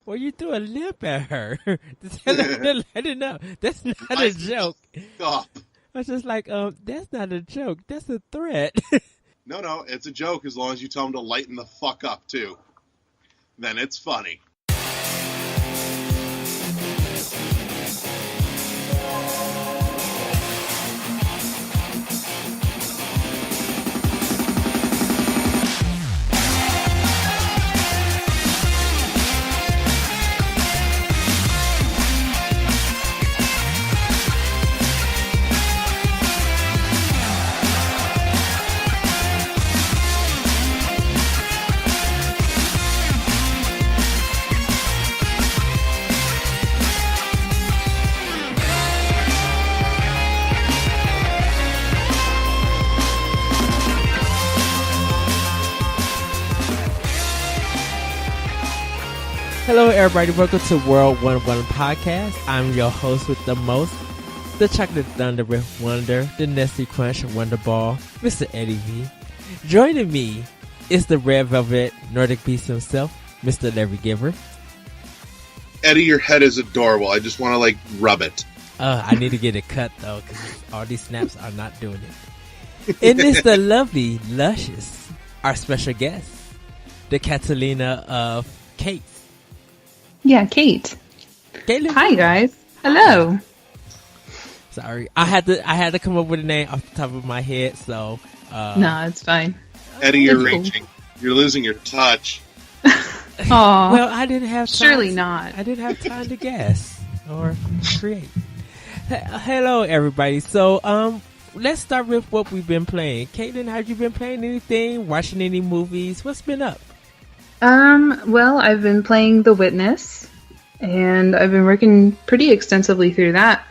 Well, you threw a lip at her. Let her know. That's not a joke. Stop. I was just like, that's not a joke. That's a threat. No, it's a joke as long as you tell him to lighten the fuck up, too. Then it's funny. Hello, everybody. Welcome to World 101 Podcast. I'm your host with the most, the Chocolate Thunder with Wonder, the Nestle Crunch Wonder Ball, Mr. Eddie V. Joining me is the Red Velvet Nordic Beast himself, Mr. Larry Giver. Eddie, your head is adorable. I just want to, rub it. I need to get it cut, though, because all these snaps are not doing it. And it's the lovely, luscious, our special guest, the Catalina of Kate. Yeah, Kate. Caitlin. Hi, guys. Hello. Sorry, I had to come up with a name off the top of my head. So no, it's fine. Eddie, you're reaching. You're losing your touch. Aw. Well, I didn't have time. Surely not. I didn't have time to guess or create. Hello, everybody. So let's start with what we've been playing. Caitlin, have you been playing anything? Watching any movies? What's been up? Well, I've been playing The Witness, and I've been working pretty extensively through that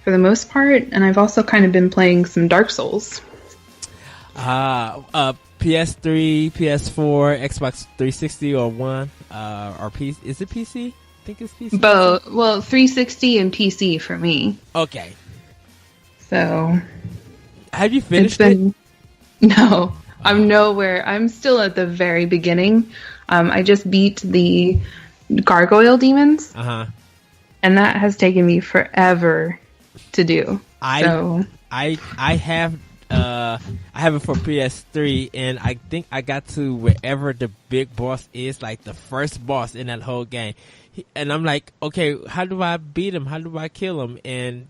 for the most part, and I've also kind of been playing some Dark Souls. PS3, PS4, Xbox 360 or One, or PC. Is it PC? I think it's PC. Both. Well, 360 and PC for me. Okay. So. Have you finished it? No. I'm nowhere. I'm still at the very beginning. I just beat the gargoyle demons. Uh-huh. And that has taken me forever to do. I have it for PS3, and I think I got to wherever the big boss is, like the first boss in that whole game. And I'm like, okay, how do I beat him? How do I kill him? And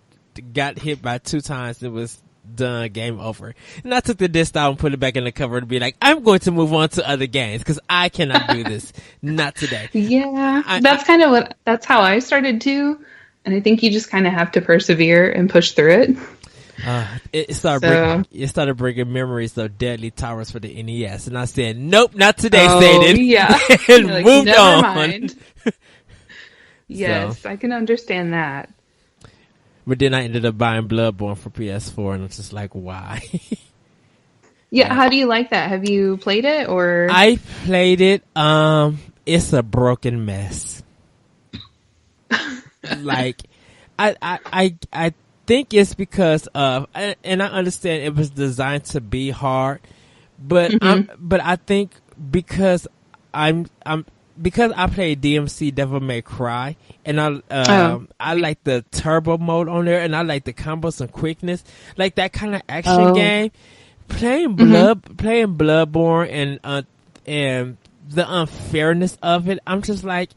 got hit by 2 times. It was done, game over. And I took the disc out and put it back in the cover to be like, I'm going to move on to other games because I cannot do this. Not today. Yeah, that's how I started too. And I think you just kind of have to persevere and push through it. It started bringing memories of Deadly Towers for the NES, and I said, "Nope, not today, Satan." Yeah, and like, moved never on. Mind. Yes, so. I can understand that. But then I ended up buying Bloodborne for PS4, and I'm just like, why? Yeah, how do you like that? Have you played it, or? I played it. It's a broken mess. Like, I think it's because of, and I understand it was designed to be hard, but but I think because because I play DMC Devil May Cry, and I like the turbo mode on there, and I like the combos and quickness, like that kind of action game. Playing Bloodborne and the unfairness of it, I'm just like,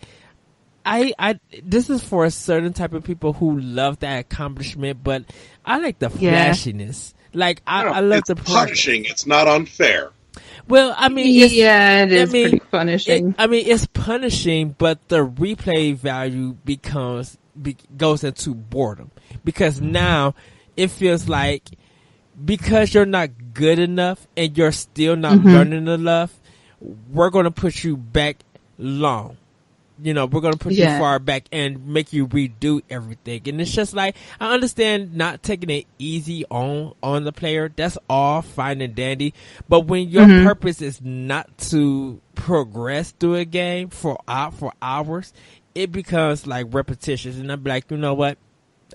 this is for a certain type of people who love that accomplishment, but I like the flashiness. Like I love the punishing. It's not unfair. Well, I mean, it is pretty punishing. It's punishing, but the replay value goes into boredom, because now it feels like, because you're not good enough and you're still not learning enough, we're going to push you back long. You know, we're going to put you far back and make you redo everything. And it's just like, I understand not taking it easy on the player. That's all fine and dandy. But when your purpose is not to progress through a game for hours, it becomes like repetitious. And I'm like, you know what?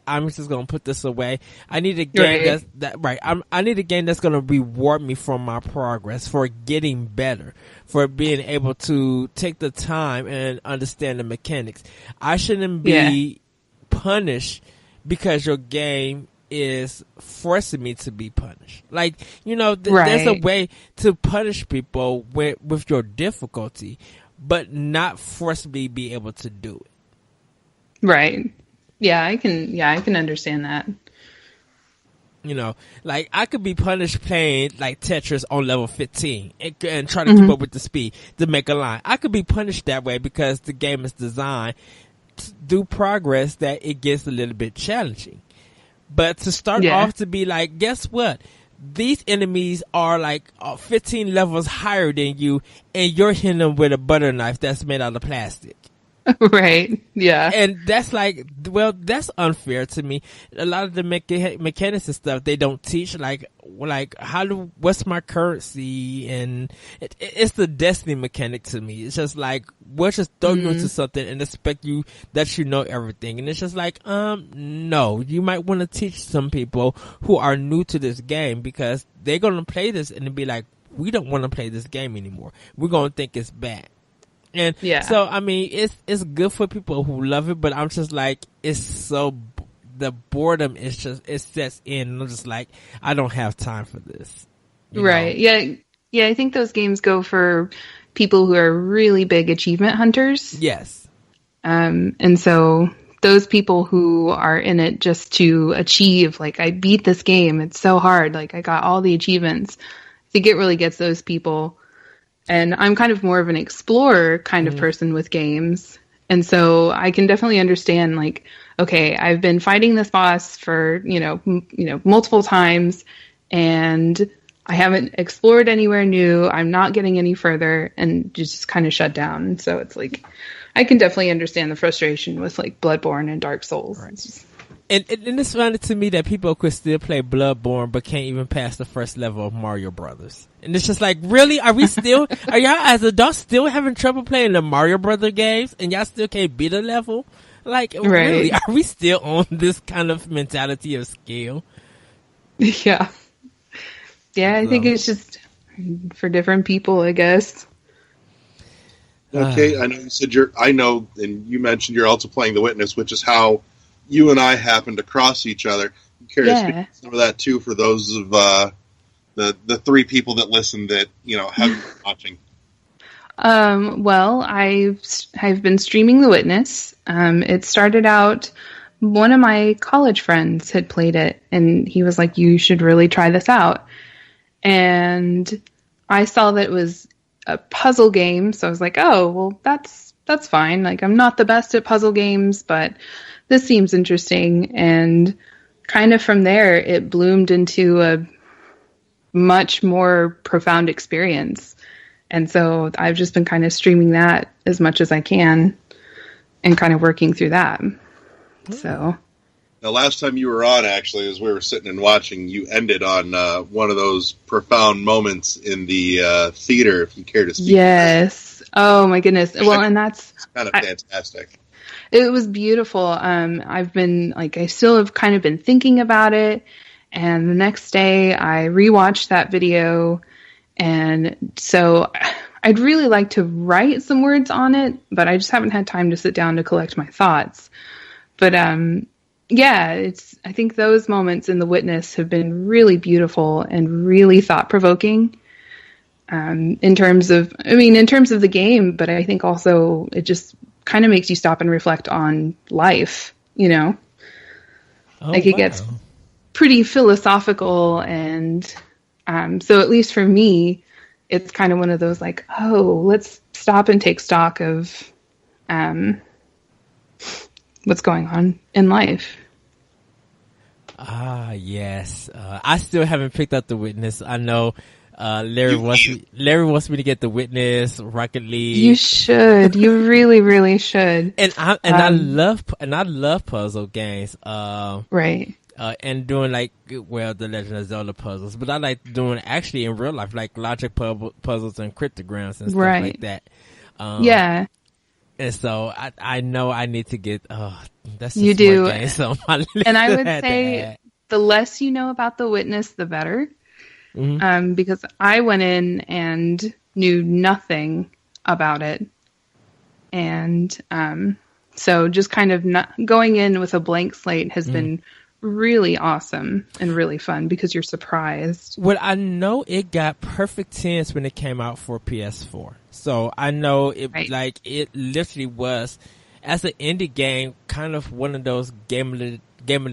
I'm just gonna put this away. I need a game I need a game that's gonna reward me for my progress, for getting better, for being able to take the time and understand the mechanics. I shouldn't be punished because your game is forcing me to be punished. Like, there's a way to punish people with your difficulty, but not forcibly be able to do it. Right. Yeah, I can understand that. Like I could be punished playing like Tetris on level 15 and try to keep up with the speed to make a line. I could be punished that way because the game is designed to do progress that it gets a little bit challenging. But to start off to be like, guess what? These enemies are like 15 levels higher than you, and you're hitting them with a butter knife that's made out of plastic. Right. Yeah. And that's like, well, that's unfair to me. A lot of the mechanics and stuff they don't teach, like what's my currency, and it's the destiny mechanic to me. It's just like, we'll just throw you into something and expect you that you know everything. And it's just like, no, you might want to teach some people who are new to this game, because they're going to play this and be like, we don't want to play this game anymore. We're going to think it's bad. And so, I mean, it's good for people who love it, but I'm just like, the boredom is just, it sets in, and I'm just like, I don't have time for this. Right. Yeah. Yeah. I think those games go for people who are really big achievement hunters. Yes. And so those people who are in it just to achieve, like, I beat this game. It's so hard. Like, I got all the achievements. I think it really gets those people. And I'm kind of more of an explorer kind of person with games. And so I can definitely understand, like, okay, I've been fighting this boss for, multiple times, and I haven't explored anywhere new. I'm not getting any further, and just kind of shut down. And so it's like, I can definitely understand the frustration with like Bloodborne and Dark Souls. Right. And it's funny to me that people could still play Bloodborne but can't even pass the first level of Mario Brothers. And it's just like, really? Are y'all as adults still having trouble playing the Mario Brother games, and y'all still can't beat a level? Like, really? Are we still on this kind of mentality of skill? Yeah. Yeah, I think it's just for different people, I guess. Okay, I know you said and you mentioned you're also playing The Witness, which is how you and I happen to cross each other. I'm curious to speak some of that too for those of the three people that listen that haven't been watching. Well, I've been streaming The Witness. It started out, one of my college friends had played it, and he was like, "You should really try this out." And I saw that it was a puzzle game, so I was like, "Oh, well, that's fine. Like, I'm not the best at puzzle games, but this seems interesting." And kind of from there, it bloomed into a much more profound experience. And so I've just been kind of streaming that as much as I can and kind of working through that. So the last time you were on, actually, as we were sitting and watching, you ended on one of those profound moments in the theater, if you care to speak. Yes. Oh my goodness. Well, and that's kind of fantastic. It was beautiful. I still have kind of been thinking about it. And the next day I rewatched that video. And so I'd really like to write some words on it, but I just haven't had time to sit down to collect my thoughts. But, I think those moments in The Witness have been really beautiful and really thought provoking. In terms of the game, but I think also it just kind of makes you stop and reflect on life, It gets pretty philosophical, and so at least for me, it's kind of one of those like, oh, let's stop and take stock of what's going on in life. Ah, yes. I still haven't picked up The Witness. I know Larry wants me to get The Witness, Rocket League. You should. You really, really should. And I love puzzle games. Right. And doing the Legend of Zelda puzzles, but I like doing actually in real life, like logic puzzles and cryptograms and stuff like that. And so I know I need to get, that's You just more do. games on my list. And I would say the less you know about The Witness, the better. Because I went in and knew nothing about it. And so just kind of not going in with a blank slate has been really awesome and really fun because you're surprised. Well, I know it got perfect 10s when it came out for PS4. So I know it it literally was, as an indie game, kind of one of those game of the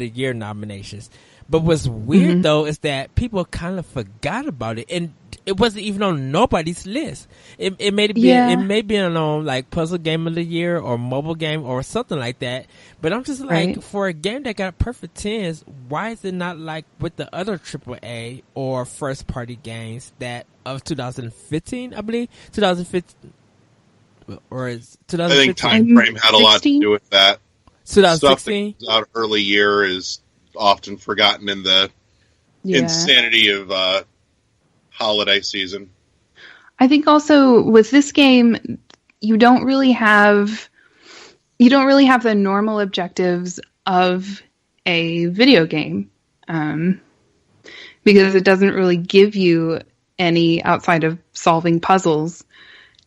year nominations. But what's weird though is that people kind of forgot about it, and it wasn't even on nobody's list. It may be it may be on like puzzle game of the year or mobile game or something like that. But I'm just like, for a game that got perfect 10s, why is it not like with the other AAA or first party games that of 2015? I believe 2015 or is 2015? I think time frame had a lot to do with that. 2016 stuff that comes out early year is often forgotten in the insanity of holiday season. I think also with this game, you don't really have the normal objectives of a video game, because it doesn't really give you any outside of solving puzzles.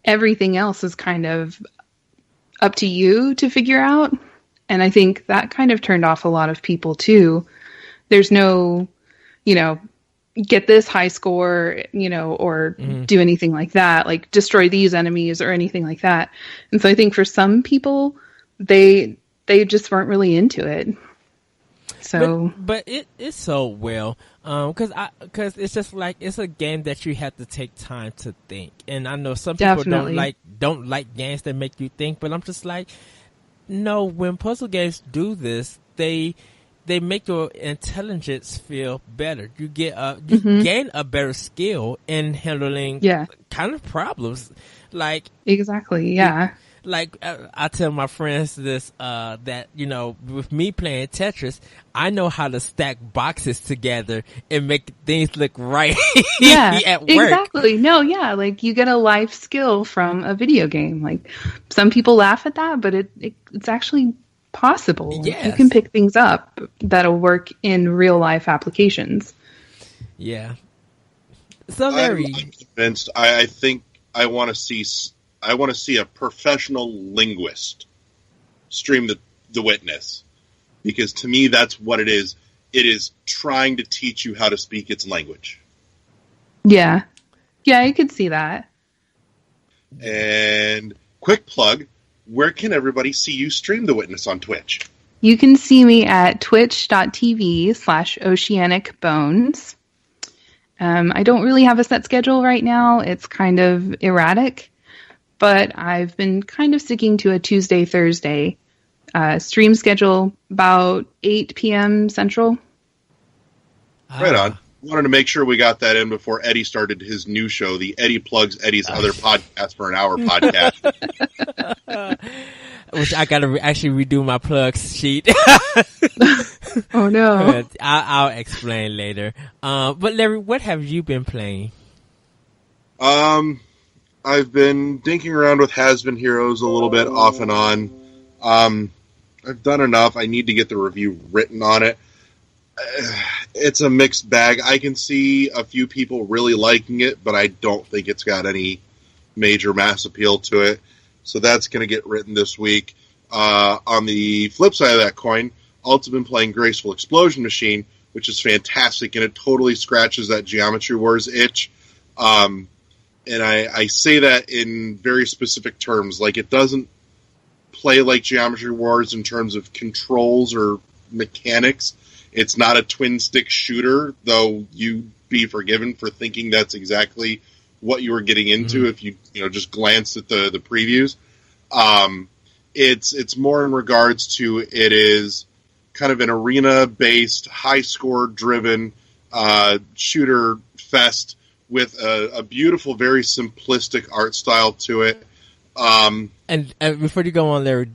Everything else is kind of up to you to figure out. And I think that kind of turned off a lot of people too. There's no, get this high score, or do anything like that, like destroy these enemies or anything like that. And so I think for some people, they just weren't really into it. So, but it's so well, because it's just like, it's a game that you have to take time to think. And I know some people don't like games that make you think, but I'm just like, no, when puzzle games do this, they make your intelligence feel better. You get you gain a better skill in handling kind of problems. Like exactly, yeah. Like I tell my friends this, that with me playing Tetris, I know how to stack boxes together and make things look right. At work. Exactly. No, yeah, like you get a life skill from a video game. Like some people laugh at that, but it's actually possible. Yes. You can pick things up that'll work in real life applications. Yeah. So Larry, I'm convinced. I think I want to see a professional linguist stream the Witness, because to me that's what it is. It is trying to teach you how to speak its language. Yeah, I could see that. And quick plug, where can everybody see you stream the Witness on Twitch? You can see me at twitch.tv/Oceanicbones. I don't really have a set schedule right now. It's kind of erratic. But I've been kind of sticking to a Tuesday, Thursday stream schedule, about 8 p.m. Central. Right on. Wanted to make sure we got that in before Eddie started his new show, the Eddie Plugs Eddie's Other Podcast for an Hour podcast. Which I got to actually redo my plugs sheet. Oh, no. But I'll explain later. But Larry, what have you been playing? I've been dinking around with Has-Been Heroes a little bit off and on. I've done enough. I need to get the review written on it. It's a mixed bag. I can see a few people really liking it, but I don't think it's got any major mass appeal to it. So that's going to get written this week. On the flip side of that coin, I've also been playing Graceful Explosion Machine, which is fantastic, and it totally scratches that Geometry Wars itch. And I say that in very specific terms. Like, it doesn't play like Geometry Wars in terms of controls or mechanics. It's not a twin-stick shooter, though you'd be forgiven for thinking that's exactly what you were getting into if you just glanced at the previews. It's more in regards to, it is kind of an arena-based, high-score-driven shooter fest with a beautiful, very simplistic art style to it. And before you go on, Larry,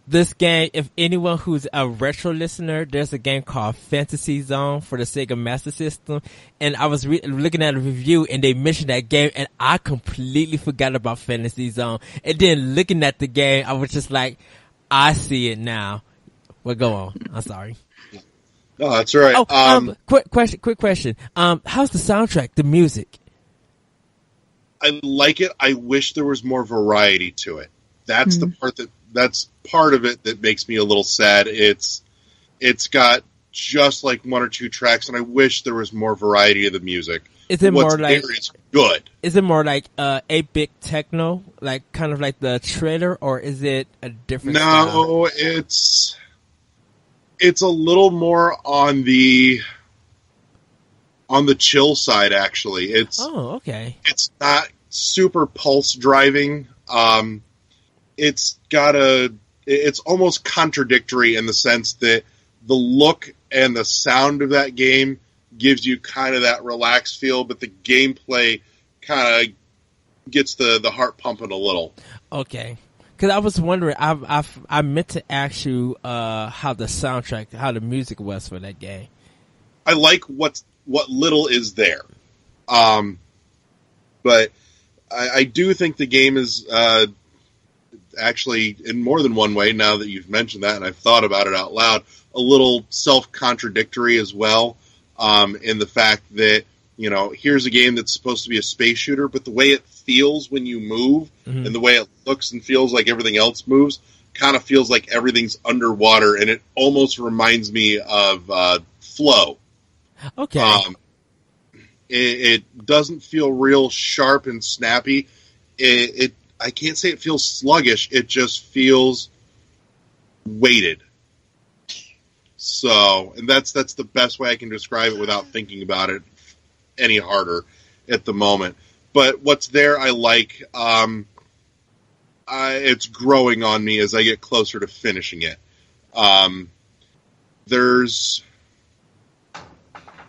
this game, if anyone who's a retro listener, there's a game called Fantasy Zone for the Sega Master System. And I was looking at a review and they mentioned that game and I completely forgot about Fantasy Zone. And then looking at the game, I was just like, I see it now. Well, go on. I'm sorry. No, that's all right. Oh, quick question. How's the soundtrack, the music? I like it. I wish there was more variety to it. That's that's part of it that makes me a little sad. It's got just like one or two tracks, and I wish there was more variety of the music. Is it What's more like there is good? Is it more like 8-bit techno, like kind of like the trailer, or is it a different? No, style? It's a little more on the chill side. Actually, okay. It's not super pulse driving. It's almost contradictory in the sense that the look and the sound of that game gives you kind of that relaxed feel, but the gameplay kind of gets the heart pumping a little. Okay. Because I was wondering, I meant to ask you how the music was for that game. I like what little is there. But I do think the game is actually, in more than one way, now that you've mentioned that and I've thought about it out loud, a little self-contradictory as well, in the fact that, here's a game that's supposed to be a space shooter, but the way it feels when you move and the way it looks and feels like everything else moves kind of feels like everything's underwater, and it almost reminds me of Flow. Okay. It doesn't feel real sharp and snappy. I can't say it feels sluggish. It just feels weighted. So, and that's the best way I can describe it without thinking about it any harder at the moment. But what's there, I like. It's growing on me as I get closer to finishing it.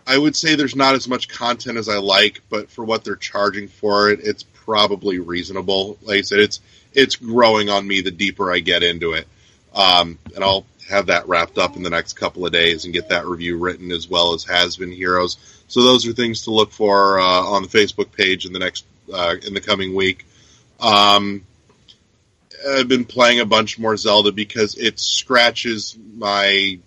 I would say there's not as much content as I like, but for what they're charging for it, it's probably reasonable. Like I said, it's growing on me the deeper I get into it. And I'll have that wrapped up in the next couple of days and get that review written, as well as Has Been Heroes. So those are things to look for on the Facebook page in the coming week. I've been playing a bunch more Zelda because it scratches my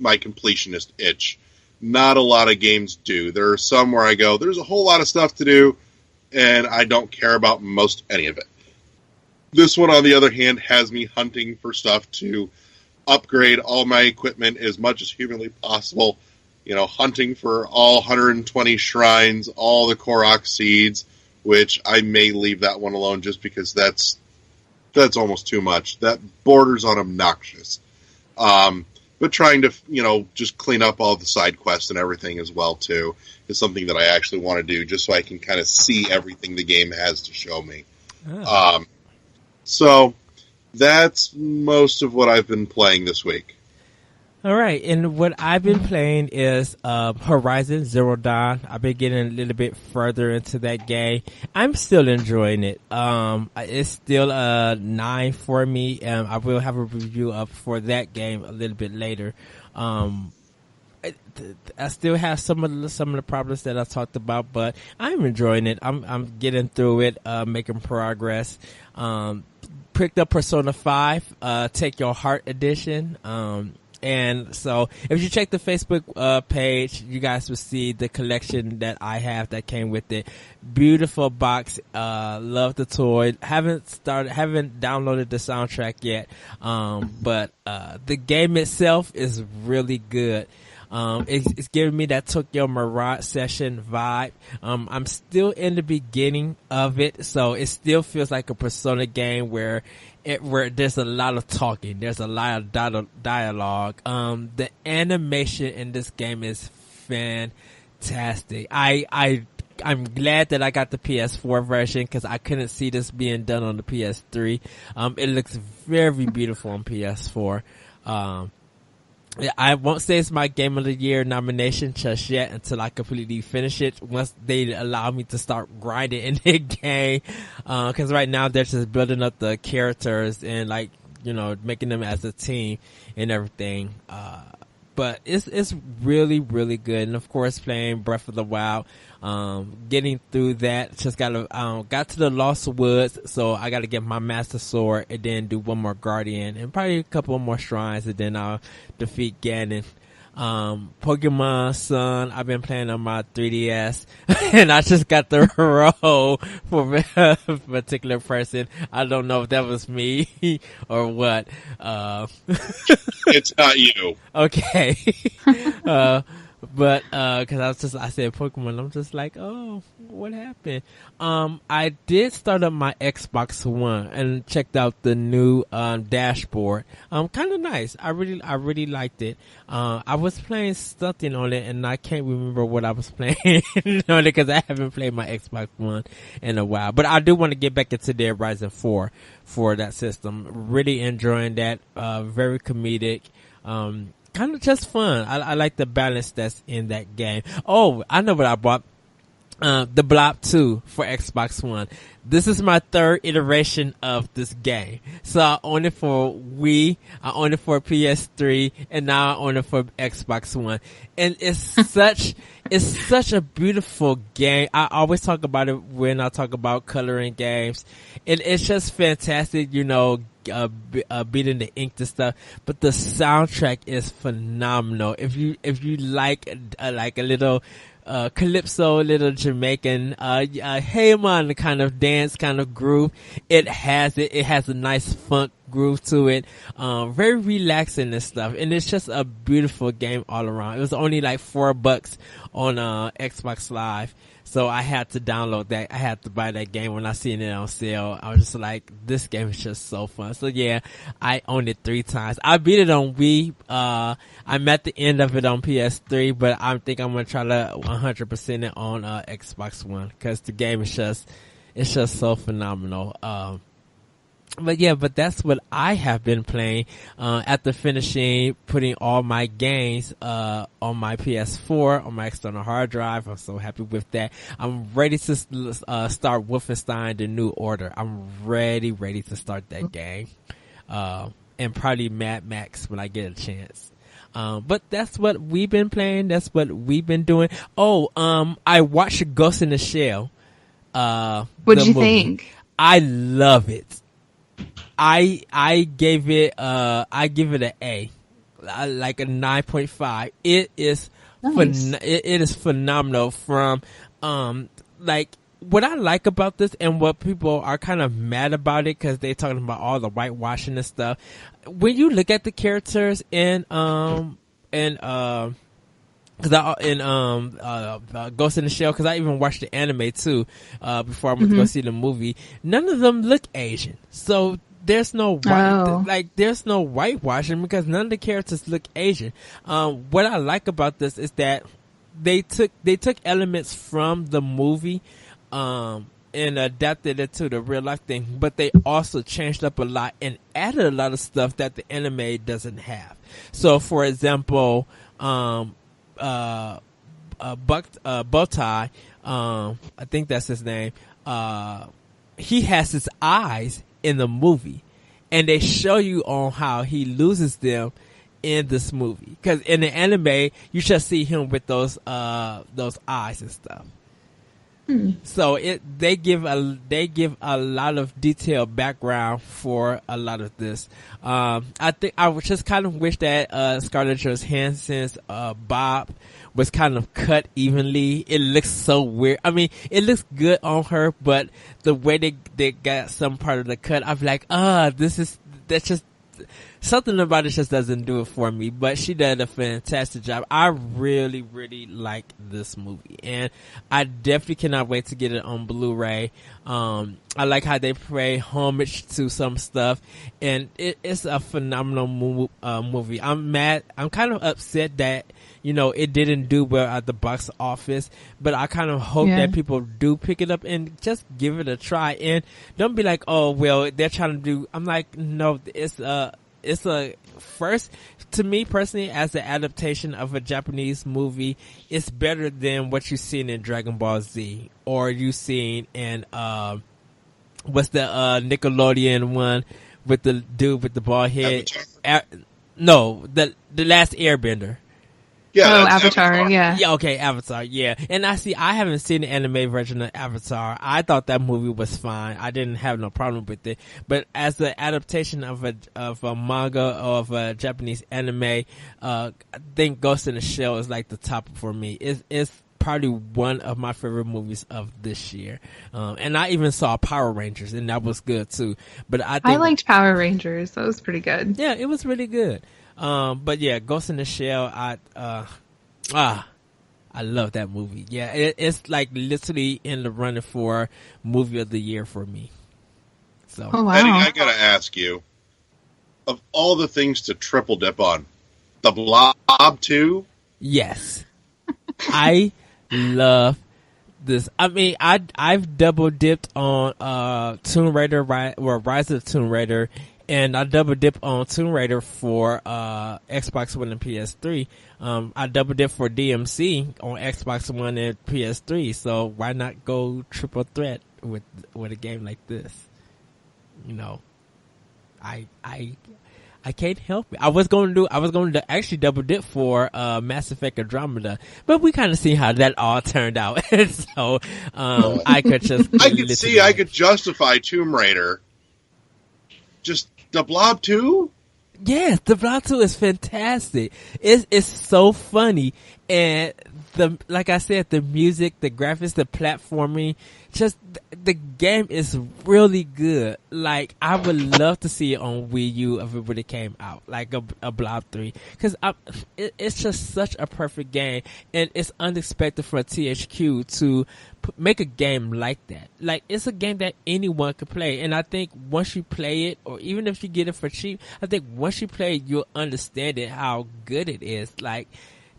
completionist itch. Not a lot of games do. There are some where I go, there's a whole lot of stuff to do, and I don't care about most any of it. This one, on the other hand, has me hunting for stuff to upgrade all my equipment as much as humanly possible. Hunting for all 120 shrines, all the Korok seeds, which I may leave that one alone just because that's almost too much. That borders on obnoxious. But trying to, just clean up all the side quests and everything as well, too, is something that I actually want to do, just so I can kind of see everything the game has to show me. Oh. So that's most of what I've been playing this week. All right, and what I've been playing is Horizon Zero Dawn. I've been getting a little bit further into that game. I'm still enjoying it. It's still a 9 for me, and I will have a review up for that game a little bit later. I still have some of the problems that I talked about, but I'm enjoying it. I'm getting through it, making progress. Picked up Persona 5, Take Your Heart edition. And so if you check the Facebook page, you guys will see the collection that I have that came with it. Beautiful box. Love the toy. Haven't downloaded the soundtrack yet. But the game itself is really good. It's giving me that Tokyo Mirage Session vibe. I'm still in the beginning of it, so it still feels like a Persona game where there's a lot of talking, there's a lot of dialogue. The animation in this game is fantastic. I'm glad that I got the PS4 version because I couldn't see this being done on the PS3. It looks very beautiful on PS4. I won't say it's my Game of the Year nomination just yet until I completely finish it, once they allow me to start grinding in the game. Cause right now they're just building up the characters and making them as a team and everything. But it's really, really good. And of course, playing Breath of the Wild, getting through that. Just got to the Lost Woods, so I got to get my Master Sword and then do one more Guardian and probably a couple more shrines, and then I'll defeat Ganon. Pokemon Sun, I've been playing on my 3DS and I just got the role for a particular person. I don't know if that was me or what. It's not you. Okay. But cause I said Pokemon, I'm just like, oh, what happened? I did start up my Xbox One and checked out the new dashboard. Kind of nice. I really liked it. I was playing something on it and I can't remember what I was playing on it because I haven't played my Xbox One in a while. But I do want to get back into Dead Rising 4 for that system. Really enjoying that. Very comedic. Kind of just fun. I like the balance that's in that game. Oh, I know what I bought. The Blob 2 for Xbox One. This is my third iteration of this game. So I own it for Wii, I own it for PS3, and now I own it for Xbox One. And it's such a beautiful game. I always talk about it when I talk about coloring games. And it's just fantastic, beating the ink and stuff. But the soundtrack is phenomenal. If you like a little calypso, little Jamaican, hey man kind of dance, kind of groove. It has a nice funk groove to it. Very relaxing and stuff. And it's just a beautiful game all around. It was only like $4 on, Xbox Live. So I had to download that. I had to buy that game when I seen it on sale. I was just like, this game is just so fun. So yeah, I owned it 3 times. I beat it on Wii. I'm at the end of it on PS3, but I think I'm gonna try to 100% it on, Xbox One. Cause the game is just so phenomenal. But that's what I have been playing. After finishing putting all my games, on my PS4, on my external hard drive. I'm so happy with that. I'm ready to, start Wolfenstein: The New Order. I'm ready to start that game. And probably Mad Max when I get a chance. But that's what we've been playing. That's what we've been doing. Oh, I watched Ghost in the Shell. What'd you think? I love it. I give it an A, like a 9.5. It is nice. it is phenomenal. From like what I like about this and what people are kind of mad about it because they're talking about all the whitewashing and stuff. When you look at the characters in Ghost in the Shell, because I even watched the anime too before I went to go see the movie. None of them look Asian, so there's no there's no whitewashing because none of the characters look Asian. What I like about this is that they took elements from the movie and adapted it to the real life thing, but they also changed up a lot and added a lot of stuff that the anime doesn't have. So for example, Bowtie, I think that's his name, he has his eyes in the movie, and they show you on how he loses them in this movie. Cause in the anime, you just see him with those eyes and stuff. So they give a lot of detailed background for a lot of this. I think I would just kind of wish that Scarlett Johansson's Bob was kind of cut evenly. It looks so weird. I mean, it looks good on her, but the way they got some part of the cut, I'm like, that's just something about it just doesn't do it for me. But she did a fantastic job. I really, really like this movie, and I definitely cannot wait to get it on Blu-ray. I like how they pay homage to some stuff, and it's a phenomenal movie. I'm mad. I'm kind of upset that it didn't do well at the box office, but I kind of hope that people do pick it up and just give it a try, and don't be like, oh well, they're trying to do. I'm like, no, it's a first, to me personally, as an adaptation of a Japanese movie, it's better than what you've seen in Dragon Ball Z, or you've seen in what's the Nickelodeon one with the dude with the bald head. Avatar. No, the Last Airbender. Yeah, oh, Avatar, yeah. Yeah, okay, Avatar, yeah. And I haven't seen the anime version of Avatar. I thought that movie was fine. I didn't have no problem with it. But as the adaptation of a manga or of a Japanese anime, I think Ghost in the Shell is like the top for me. It's probably one of my favorite movies of this year. And I even saw Power Rangers, and that was good too. But I liked Power Rangers. That was pretty good. Yeah, it was really good. But yeah, Ghost in the Shell, I love that movie. Yeah, it's like literally in the running for movie of the year for me. So, oh, wow. Eddie, I gotta ask you, of all the things to triple dip on, the Blob 2? Yes. I love this. I mean, I've double dipped on Tomb Raider, Rise of Tomb Raider, and I double dip on Tomb Raider for Xbox One and PS3. I double dip for DMC on Xbox One and PS3. So why not go triple threat with a game like this? You know, I can't help it. I was going to actually double dip for Mass Effect Andromeda, but we kind of see how that all turned out. So I could just I could justify Tomb Raider. Just the Blob 2? Yes, the Blob 2 is fantastic. It's so funny, and like I said, the music, the graphics, the platforming, just the game is really good. Like, I would love to see it on Wii U if it would have came out, like a Blob 3, because it's just such a perfect game, and it's unexpected for THQ to make a game like that. Like, it's a game that anyone could play, and I think once you play it, or even if you get it for cheap, I think once you play it, you'll understand it, how good it is. Like,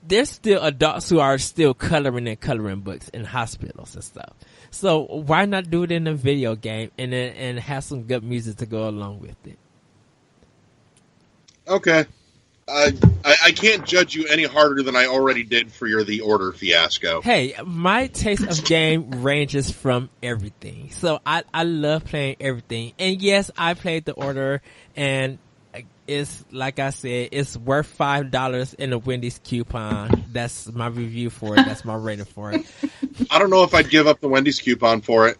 there's still adults who are still coloring books in hospitals and stuff. So why not do it in a video game and have some good music to go along with it? Okay. I can't judge you any harder than I already did for your The Order fiasco. Hey, my taste of game ranges from everything. So I love playing everything. And yes, I played The Order, and it's, like I said, it's worth $5 in a Wendy's coupon. That's my review for it. That's my rating for it. I don't know if I'd give up the Wendy's coupon for it.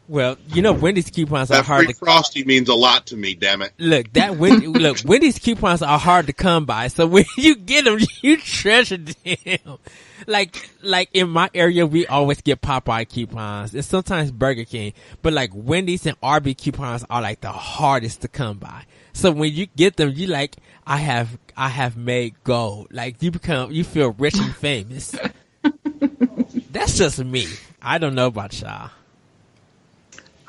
Well, you know, Wendy's coupons are hard to... That free Frosty means a lot to me, damn it. Look, Wendy's coupons are hard to come by. So when you get them, you treasure them. Like in my area, we always get Popeye coupons and sometimes Burger King. But like Wendy's and Arby's coupons are like the hardest to come by. So when you get them, you like, I have made gold. Like you feel rich and famous. That's just me. I don't know about y'all.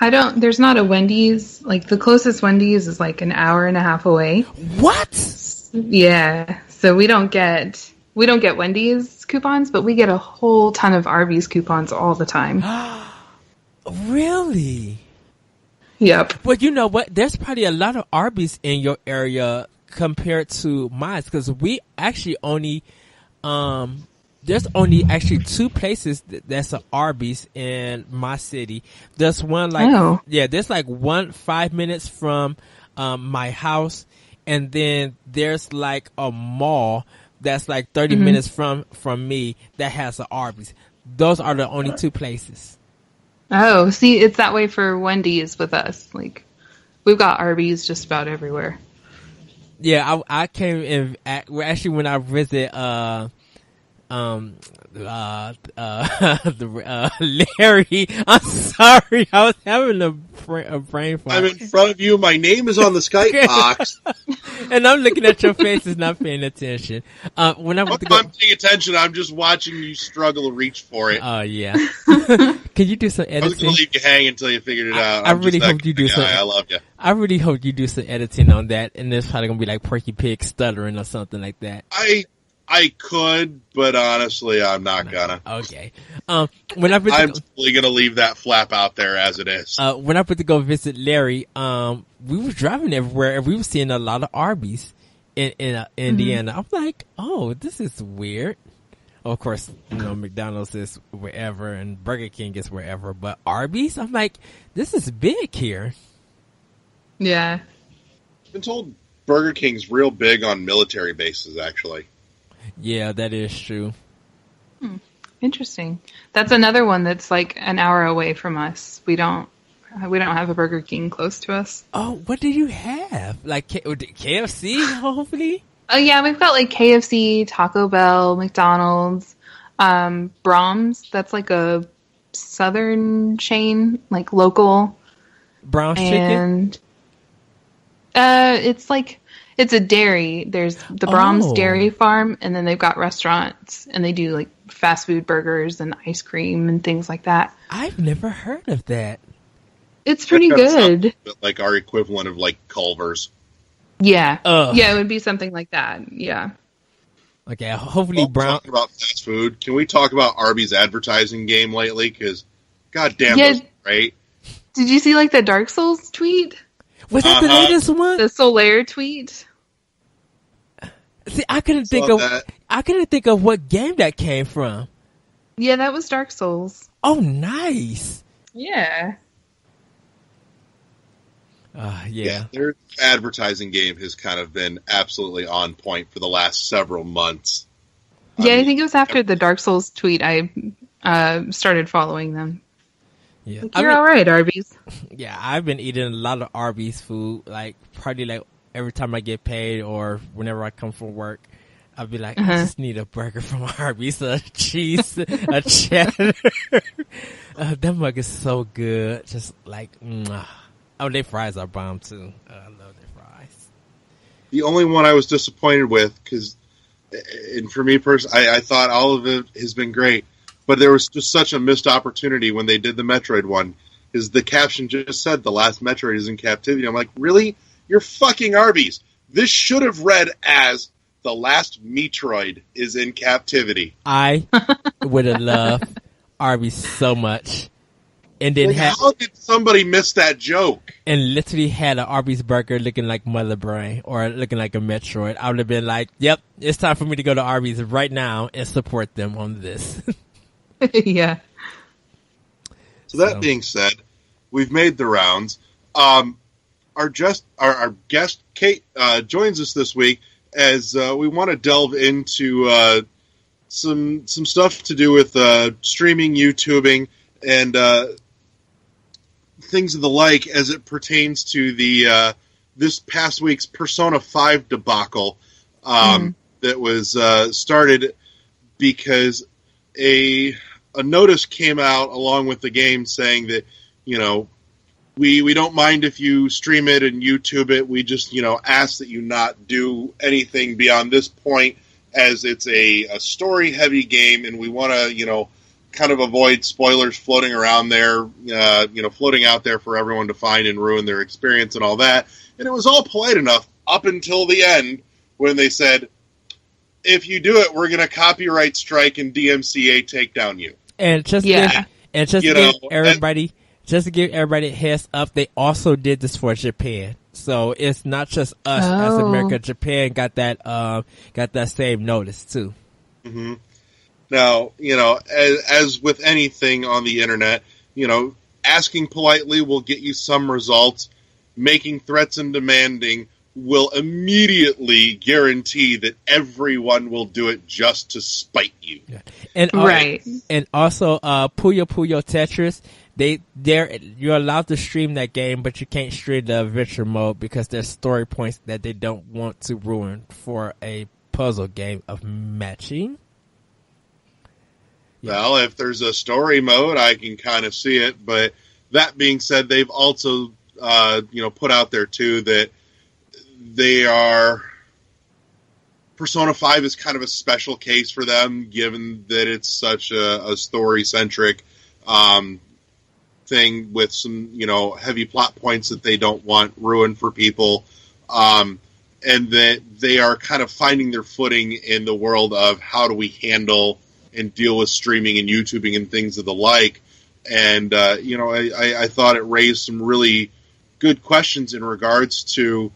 There's not a Wendy's. Like, the closest Wendy's is like an hour and a half away. What? Yeah. So we don't get Wendy's coupons, but we get a whole ton of Arby's coupons all the time. Really? Yep. Well, you know what? There's probably a lot of Arby's in your area compared to mine, because we actually only, there's only actually two places that's an Arby's in my city. There's one there's like one 5 minutes from my house, and then there's like a mall that's like 30 minutes from me that has an Arby's. Those are the only two places. Oh, see, it's that way for Wendy's with us. Like, we've got Arby's just about everywhere. Yeah, I came in actually when I visit Larry. I'm sorry, I was having a brain fart. I'm in front of you. My name is on the Skype box, and I'm looking at your faces, not paying attention. When I'm paying attention, I'm just watching you struggle to reach for it. Oh yeah. Can you do some editing? I was going to leave you hang until you figured it out. I really hope you do some. I love you. I really hope you do some editing on that, and it's probably gonna be like Porky Pig stuttering or something like that. I could, but honestly, I'm not gonna. Okay. I'm simply gonna leave that flap out there as it is. When I went to go visit Larry, we were driving everywhere and we were seeing a lot of Arby's in Indiana. I'm like, oh, this is weird. Of course, you know, McDonald's is wherever and Burger King is wherever, but Arby's, I'm like, this is big here. Yeah. I've been told Burger King's real big on military bases, actually. Yeah, that is true. Interesting. That's another one that's like an hour away from us. We don't have a Burger King close to us. Oh, what do you have? Like KFC, hopefully? Oh yeah, we've got like KFC, Taco Bell, McDonald's, Brahms. That's like a southern chain, like local. Brown's Chicken? It's a dairy. There's the Brahms Dairy Farm, and then they've got restaurants, and they do like fast food burgers and ice cream and things like that. I've never heard of that. It's pretty good. Like our equivalent of like Culver's. Yeah. Yeah, it would be something like that. Yeah. Okay, hopefully Brown. Talking about fast food, can we talk about Arby's advertising game lately? Because, goddamn, Yeah. that's great. Did you see like the Dark Souls tweet? Was that the latest one? The Solaire tweet? See, I couldn't think of what game that came from. Yeah, that was Dark Souls. Oh, nice. Yeah. Yeah, their advertising game has kind of been absolutely on point for the last several months. Yeah, I think it was after the Dark Souls tweet I started following them. Yeah, like, you're all right, Arby's. Yeah, I've been eating a lot of Arby's food, like probably like every time I get paid or whenever I come from work. I'll be like, I just need a burger from Arby's, a cheese, a cheddar. That mug is so good, just like. Oh, their fries are bomb too. I love their fries. The only one I was disappointed with, and for me personally, I thought all of it has been great, but there was just such a missed opportunity when they did the Metroid one. Is the caption just said the last Metroid is in captivity? I'm like, really? You're fucking Arby's. This should have read as the last Metroid is in captivity. I would have loved Arby's so much. And then how did somebody miss that joke? And literally had an Arby's burger looking like Mother Brain or looking like a Metroid. I would have been like, yep, it's time for me to go to Arby's right now and support them on this. Yeah. So that being said, we've made the rounds. Our guest, Kate, joins us this week as we want to delve into some stuff to do with streaming, YouTubing, and things of the like as it pertains to the this past week's Persona 5 debacle that was started because a notice came out along with the game saying that, you know, we don't mind if you stream it and YouTube it. We just, ask that you not do anything beyond this point as it's a story-heavy game, and we want to, kind of avoid spoilers floating around there, floating out there for everyone to find and ruin their experience and all that. And it was all polite enough up until the end when they said, if you do it, we're going to copyright strike and DMCA take down you. And just to give everybody a heads up, they also did this for Japan. So it's not just us as America. Japan got that same notice too. Mm-hmm. Now, as with anything on the internet, asking politely will get you some results. Making threats and demanding will immediately guarantee that everyone will do it just to spite you. Yeah. And also Puyo Puyo Tetris, you're allowed to stream that game, but you can't stream the adventure mode because there's story points that they don't want to ruin for a puzzle game of matching. Yeah. Well, if there's a story mode, I can kind of see it. But that being said, they've also, put out there too that Persona 5 is kind of a special case for them, given that it's such a story-centric thing with some, heavy plot points that they don't want ruined for people, and that they are kind of finding their footing in the world of how do we handle and deal with streaming and YouTubing and things of the like. And, I thought it raised some really good questions in regards to,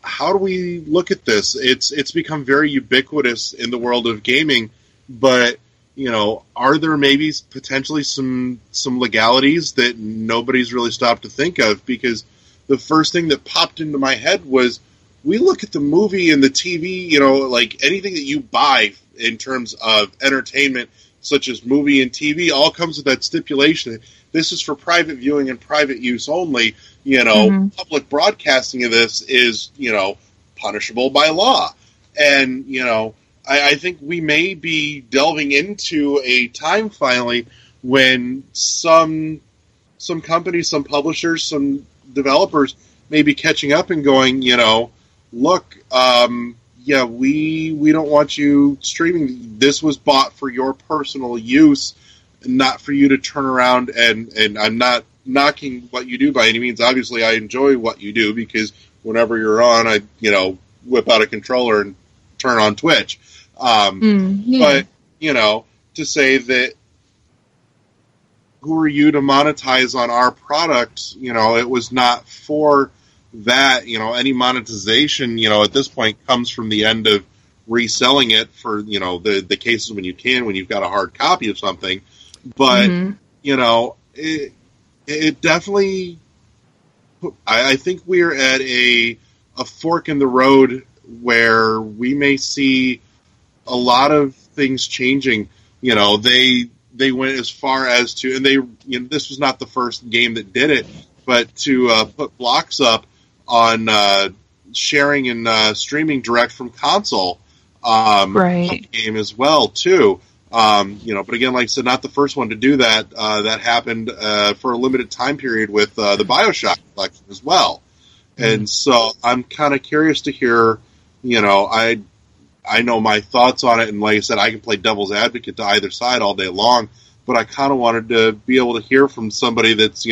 how do we look at this? It's become very ubiquitous in the world of gaming, but, are there maybe potentially some legalities that nobody's really stopped to think of? Because the first thing that popped into my head was, we look at the movie and the TV, like anything that you buy in terms of entertainment, such as movie and TV, all comes with that stipulation that this is for private viewing and private use only. Public broadcasting of this is, punishable by law. And, I think we may be delving into a time finally when some companies, some publishers, some developers may be catching up and going, look, we don't want you streaming. This was bought for your personal use, not for you to turn around and I'm not knocking what you do by any means. Obviously, I enjoy what you do because whenever you're on, I whip out a controller and turn on Twitch. But to say that, who are you to monetize on our product? It was not for that. Any monetization, at this point comes from the end of reselling it for, the cases when you've got a hard copy of something. But, it definitely, I think we're at a fork in the road where we may see a lot of things changing. They went as far as to, and this was not the first game that did it, but to put blocks up on sharing and streaming direct from console game as well too. But again, like I said, not the first one to do that. That happened for a limited time period with the BioShock collection as well. And so I'm kind of curious to hear, I know my thoughts on it, and like I said, I can play devil's advocate to either side all day long, but I kind of wanted to be able to hear from somebody that's,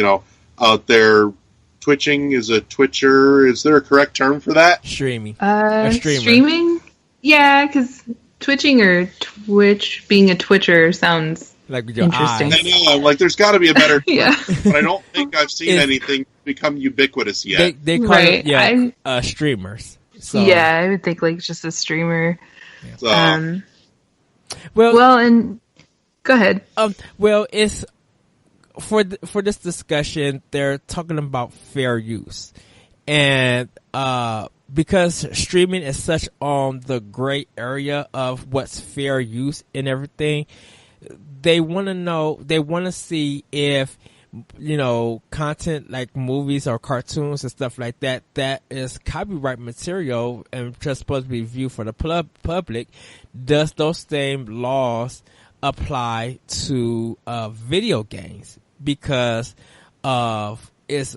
out there twitching, is a twitcher. Is there a correct term for that? Streaming. Streaming? Yeah, because twitching or Twitch, being a twitcher sounds like with your interesting. eyes. I know, there's got to be a better term, yeah. but I don't think I've seen anything become ubiquitous yet. They call it, streamers. So. Yeah, I would think just a streamer. So. Well, and go ahead. Well, it's for this discussion, they're talking about fair use, and because streaming is such on the gray area of what's fair use and everything, they want to see if content like movies or cartoons and stuff like that is copyright material and just supposed to be viewed for the public. Does those same laws apply to video games? Because it's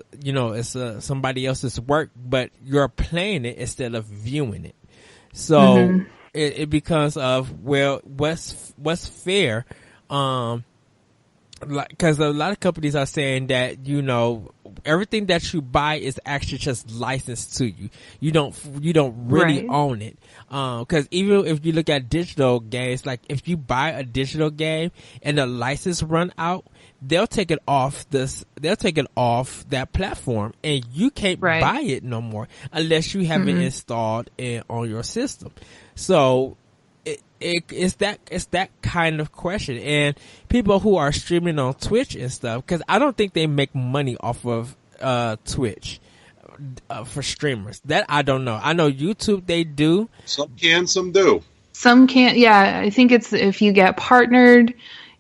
somebody else's work, but you're playing it instead of viewing it. So it becomes of, well, what's fair? Because a lot of companies are saying that everything that you buy is actually just licensed to you. You don't really own it. Because even if you look at digital games, like if you buy a digital game and the license run out, they'll take it off that platform, and you can't buy it no more unless you have it installed on your system. So it's that kind of question. And people who are streaming on Twitch and stuff, because I don't think they make money off of Twitch for streamers. That I don't know. I know YouTube they do. Some can, some do. Some can't. Yeah, I think it's if you get partnered,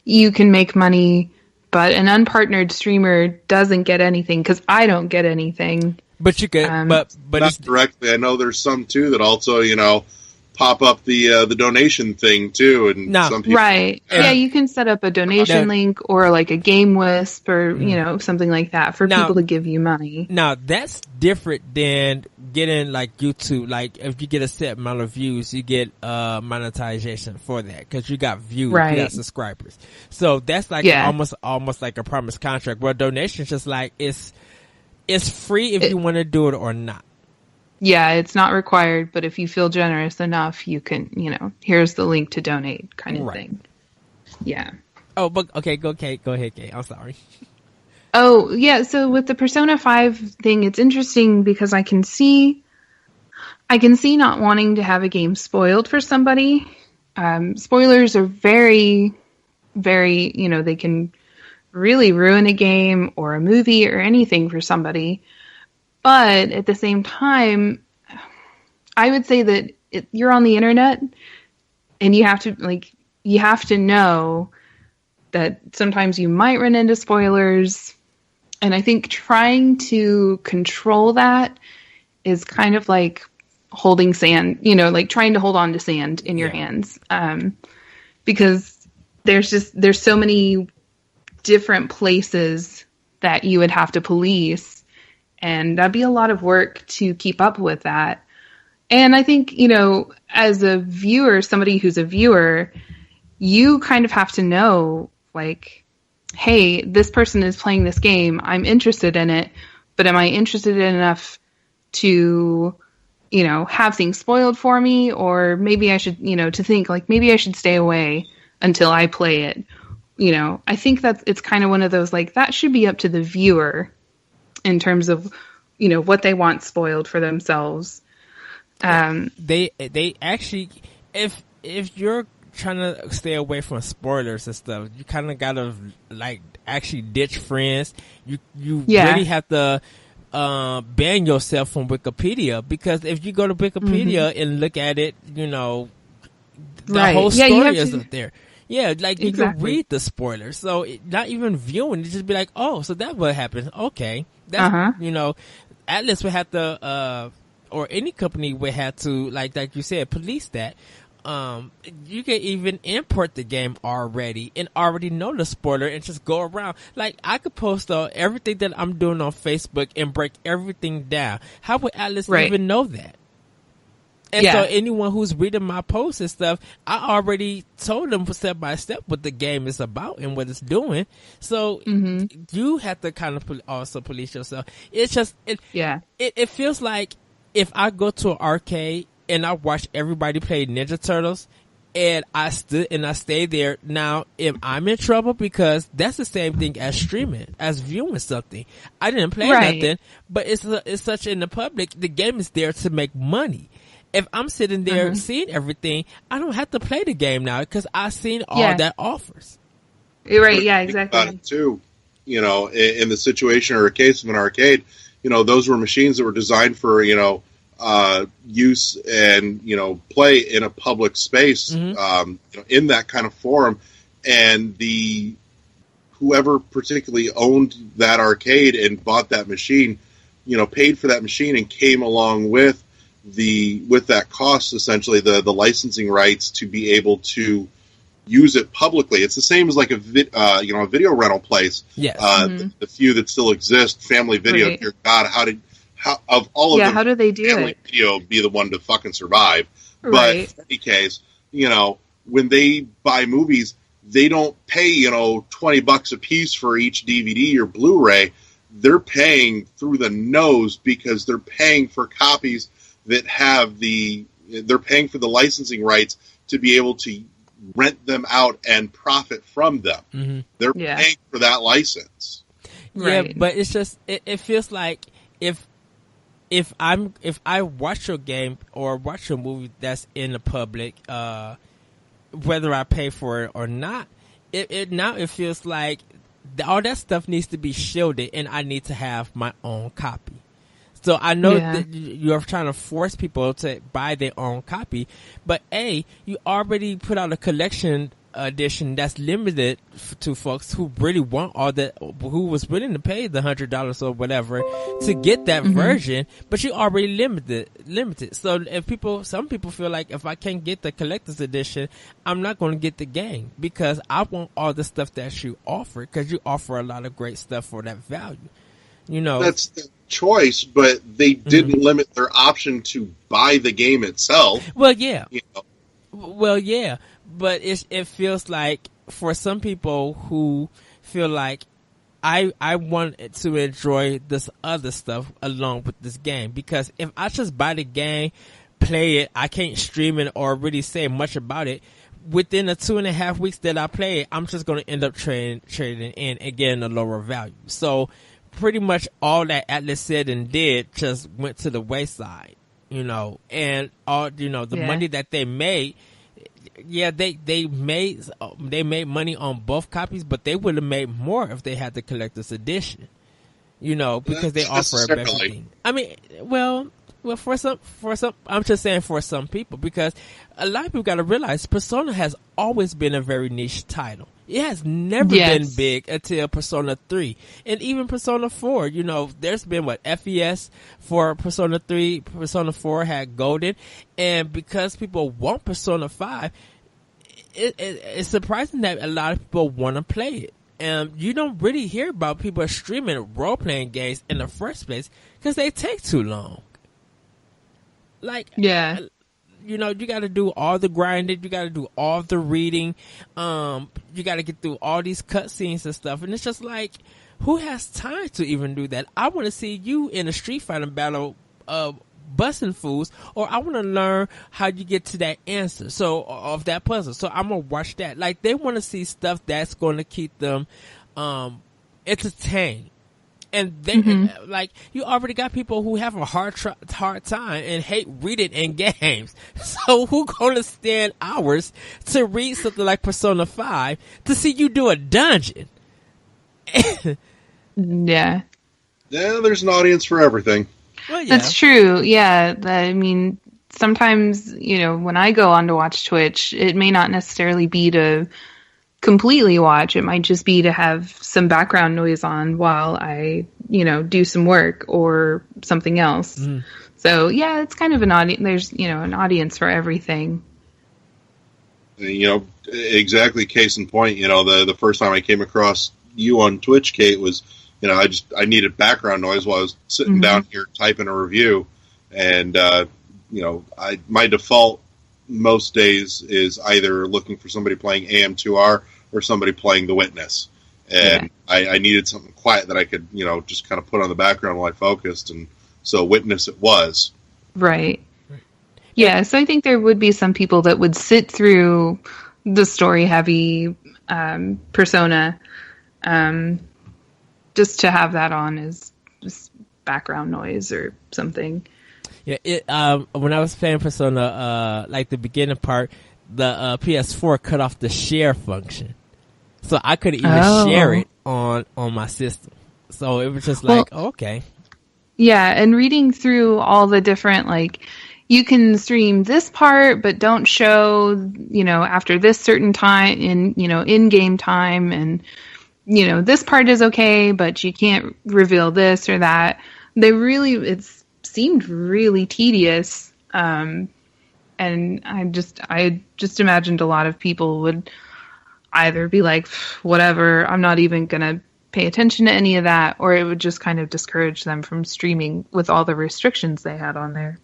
you can make money, but an unpartnered streamer doesn't get anything, because I don't get anything. But you get, but not directly. I know there's some too that also pop up the donation thing too, and some people, yeah, you can set up a donation link or like a game wisp or something like that for people to give you money. Now that's different than getting like YouTube. Like if you get a set amount of views, you get monetization for that because you got views, you got subscribers. So that's like almost like a promise contract. Where donations just like it's free if you want to do it or not. Yeah, it's not required, but if you feel generous enough, you can, here's the link to donate kind of thing. Yeah. Oh, but okay, go ahead, Kate. I'm sorry. Oh, yeah, so with the Persona 5 thing, it's interesting because I can see not wanting to have a game spoiled for somebody. Spoilers are very, very, they can really ruin a game or a movie or anything for somebody. But at the same time, I would say that you're on the internet and you have to know that sometimes you might run into spoilers. And I think trying to control that is kind of like holding sand, like trying to hold on to sand in your hands. Because there's so many different places that you would have to police, and that'd be a lot of work to keep up with that. And I think, as a viewer, somebody who's a viewer, you kind of have to know, like, hey, this person is playing this game. I'm interested in it, but am I interested in enough to, have things spoiled for me? Or maybe I should, to think like maybe I should stay away until I play it. I think it's kind of one of those, like, that should be up to the viewer in terms of, what they want spoiled for themselves. They actually, if you're trying to stay away from spoilers and stuff, you kind of gotta like actually ditch friends. You really have to ban yourself from Wikipedia, because if you go to Wikipedia and look at it, the whole story is up there. Yeah, like you can read the spoilers, so not even viewing, you just be like, oh, so that's what happened. Okay, that's Atlas would have to, or any company would have to, like you said, police that. You can even import the game already and already know the spoiler and just go around. Like, I could post everything that I'm doing on Facebook and break everything down. How would Atlas even know that? And so anyone who's reading my posts and stuff, I already told them step by step what the game is about and what it's doing. So you have to kind of also police yourself. It's just, it feels like if I go to an arcade and I watch everybody play Ninja Turtles and I stay there, now am I in trouble? Because that's the same thing as streaming, as viewing something. I didn't play nothing, but it's such in the public. The game is there to make money. If I'm sitting there seeing everything, I don't have to play the game now because I've seen all that offers. You're right. Yeah, exactly. Too, in the situation or a case of an arcade, those were machines that were designed for, use and, play in a public space, in that kind of forum. And whoever particularly owned that arcade and bought that machine, paid for that machine and came along with that cost, essentially the licensing rights to be able to use it publicly. It's the same as like a video rental place. Yes. The few that still exist, Family Video. Right. Dear God, how of all of them, how do they do Family it? Video be the one to fucking survive. Right. But in any case, when they buy movies, they don't pay $20 a piece for each DVD or Blu-ray. They're paying through the nose because they're paying for copies that have they're paying for the licensing rights to be able to rent them out and profit from them. Mm-hmm. They're paying for that license. Right. Yeah, but it's just, it feels like if I watch your game or watch a movie that's in the public, whether I pay for it or not, it feels like all that stuff needs to be shielded and I need to have my own copy. So I know that you're trying to force people to buy their own copy, but you already put out a collection edition that's limited to folks who really want all that, who was willing to pay the $100 or whatever to get that version, but you already limited. So some people feel like if I can't get the collector's edition, I'm not going to get the game because I want all the stuff that you offer, because you offer a lot of great stuff for that value. That's the choice, but they didn't limit their option to buy the game itself. Well, yeah. Well, yeah. But it feels like for some people who feel like I want to enjoy this other stuff along with this game, because if I just buy the game, play it, I can't stream it or really say much about it. Within the 2.5 weeks that I play it, I'm just going to end up trading in and getting a lower value. So pretty much all that Atlas said and did just went to the wayside, and all, the money that they made. Yeah, they made money on both copies, but they would have made more if they had the collector's edition. because they offer a better thing. I mean, well, for some, I'm just saying for some people, because a lot of people got to realize Persona has always been a very niche title. It has never been big until Persona 3. And even Persona 4, there's been FES for Persona 3, Persona 4 had Golden. And because people want Persona 5, it's surprising that a lot of people want to play it. And you don't really hear about people streaming role-playing games in the first place because they take too long. You got to do all the grinding, you got to do all the reading, you got to get through all these cutscenes and stuff, and it's just like, who has time to even do that? I want to see you in a Street Fighter battle, busting fools, or I want to learn how you get to that answer, of that puzzle. So I'm gonna watch that. Like, they want to see stuff that's going to keep them entertained. And they you already got people who have a hard time and hate reading in games. So who gonna stand hours to read something like Persona 5 to see you do a dungeon? Yeah, there's an audience for everything. Well, yeah. That's true. Yeah, I mean, sometimes when I go on to watch Twitch, it may not necessarily be to completely watch. It might just be to have some background noise on while I, do some work or something else. So yeah, it's kind of an audience. There's, an audience for everything. Exactly. Case in point, the first time I came across you on Twitch, Kate, was, I needed background noise while I was sitting down here typing a review. And, my default most days is either looking for somebody playing AM2R or somebody playing The Witness. And I needed something quiet that I could, just kind of put on the background while I focused. And so Witness it was. Right. Yeah, so I think there would be some people that would sit through the story-heavy Persona just to have that on as just background noise or something. Yeah, when I was playing Persona, the beginning part, the PS4 cut off the share function, so I couldn't even share it on my system. So it was just okay. Yeah, and reading through all the different, you can stream this part, but don't show, after this certain time in game time, and this part is okay, but you can't reveal this or that. It seemed really tedious. And I just imagined a lot of people would either be like, whatever, I'm not even going to pay attention to any of that, or it would just kind of discourage them from streaming with all the restrictions they had on there.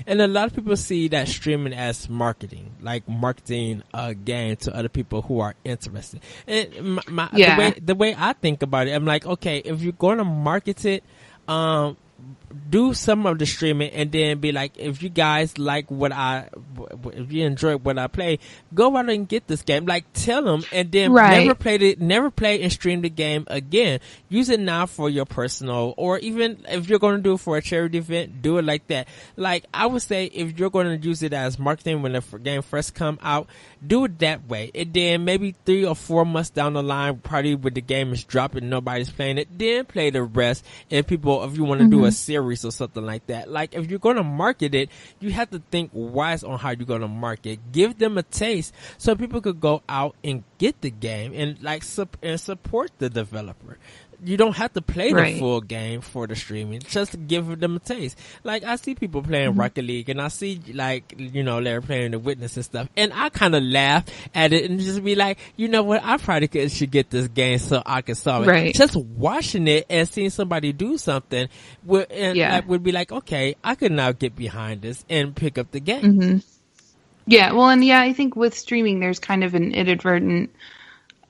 And a lot of people see that streaming as marketing, like marketing a game to other people who are interested. And the way I think about it, I'm like, okay, if you're going to market it, do some of the streaming, and then be like, if you guys like if you enjoy what I play, go out and get this game. Like, tell them, and then never play and stream the game again. Use it now for your personal, or even if you're going to do it for a charity event, do it like that. Like, I would say, if you're going to use it as marketing when the game first come out, do it that way. And then maybe 3 or 4 months down the line, probably when the game is dropping, nobody's playing it, then play the rest. And people, if you want to do a series or something like that, like, if you're going to market it, you have to think wise on how you're going to market. Give them a taste so people could go out and get the game and support the developer. You don't have to play the full game for the streaming. Just give them a taste. Like, I see people playing Rocket League, and I see, they're playing The Witness and stuff, and I kind of laugh at it and just be like, you know what, I probably should get this game so I can solve it. Just watching it and seeing somebody do something would be like, okay, I could now get behind this and pick up the game. Yeah, well, and I think with streaming, there's kind of an inadvertent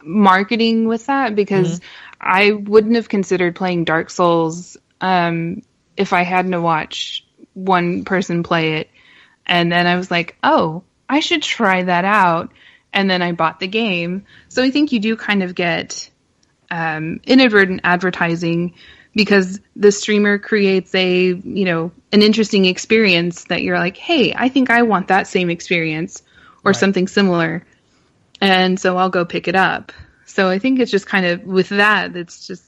marketing with that, because I wouldn't have considered playing Dark Souls if I hadn't watched one person play it, and then I was like, oh, I should try that out, and then I bought the game. So I think you do kind of get inadvertent advertising, because the streamer creates an interesting experience that you're like, hey, I think I want that same experience or something similar, and so I'll go pick it up. So I think it's just kind of, with that, it's just,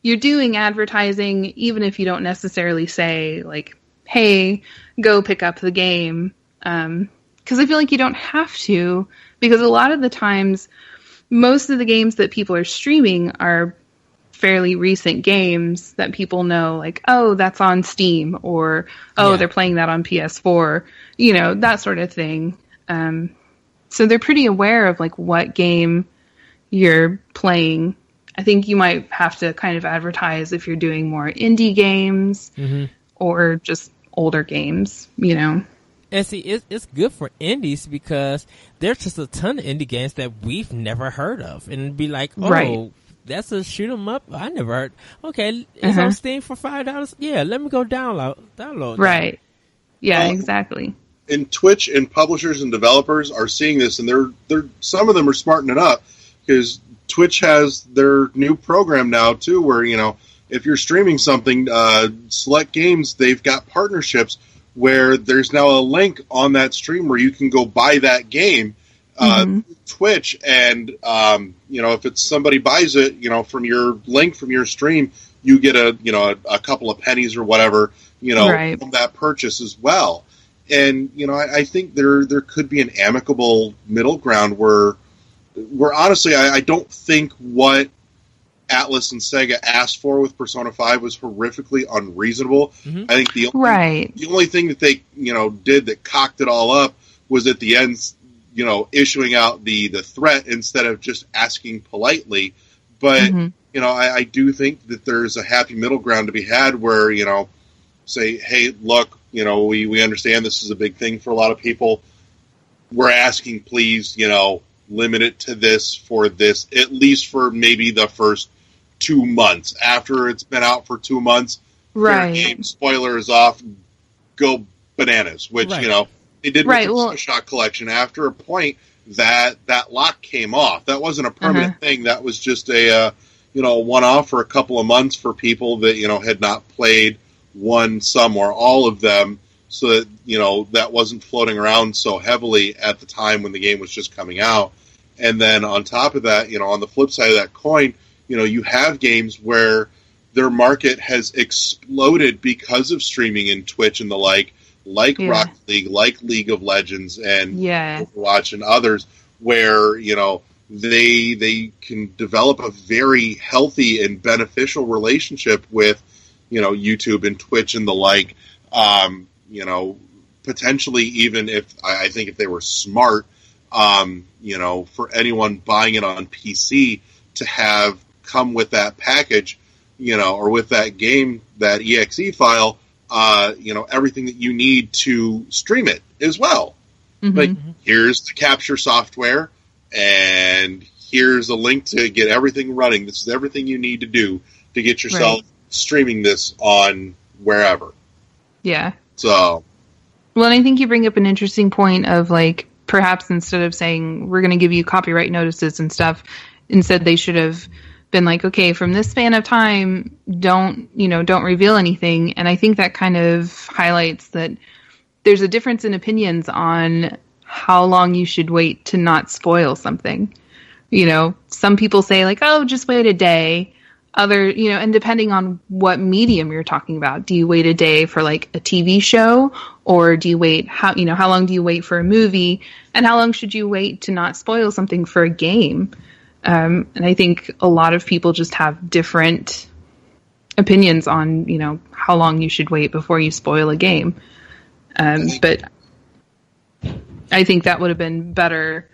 you're doing advertising, even if you don't necessarily say, like, hey, go pick up the game. Because I feel like you don't have to, because a lot of the times, most of the games that people are streaming are fairly recent games that people know, like, oh, that's on Steam, or, oh, they're playing that on PS4, that sort of thing. So they're pretty aware of, like, what game you're playing. I think you might have to kind of advertise if you're doing more indie games or just older games, And see, it's good for indies because there's just a ton of indie games that we've never heard of. And be like, oh, that's a shoot 'em up I never heard. Okay, it's on Steam for $5. Yeah, let me go download Right. That. Yeah, exactly. And Twitch and publishers and developers are seeing this, and they're some of them are smartening it up, because Twitch has their new program now too, where if you're streaming something, select games, they've got partnerships where there's now a link on that stream where you can go buy that game, Twitch, and if it's somebody buys it, from your link from your stream, you get a couple of pennies or whatever, from that purchase as well. And I think there could be an amicable middle ground where honestly, I don't think what Atlas and Sega asked for with Persona 5 was horrifically unreasonable. I think the only thing that they did that cocked it all up was at the end, issuing out the threat instead of just asking politely. But I do think that there's a happy middle ground to be had where say, hey, look, we understand this is a big thing for a lot of people. We're asking, please, limit it to this for this, at least for maybe the first 2 months. After it's been out for 2 months, fair game, spoiler is off, go bananas, which, they did with the Bioshock collection. After a point, that lock came off. That wasn't a permanent thing. That was just a, one-off for a couple of months for people that, had not played one, some, or all of them, so that, that wasn't floating around so heavily at the time when the game was just coming out. And then on top of that, on the flip side of that coin, you have games where their market has exploded because of streaming and Twitch and the like Rocket League, like League of Legends and Overwatch and others, where, they can develop a very healthy and beneficial relationship with, YouTube and Twitch and the like, potentially even if they were smart, for anyone buying it on PC to have come with that package, or with that game, that exe file, everything that you need to stream it as well. Like, here's the capture software, and here's a link to get everything running. This is everything you need to do to get yourself streaming this on wherever. Yeah. So. Well, and I think you bring up an interesting point of, like, perhaps instead of saying we're going to give you copyright notices and stuff, instead they should have been like, okay, from this span of time, don't reveal anything. And I think that kind of highlights that there's a difference in opinions on how long you should wait to not spoil something. Some people say, like, oh, just wait a day. Other, and depending on what medium you're talking about, do you wait a day for, like, a TV show, or do you wait how long do you wait for a movie, and how long should you wait to not spoil something for a game? And I think a lot of people just have different opinions on, how long you should wait before you spoil a game. But I think that would have been better,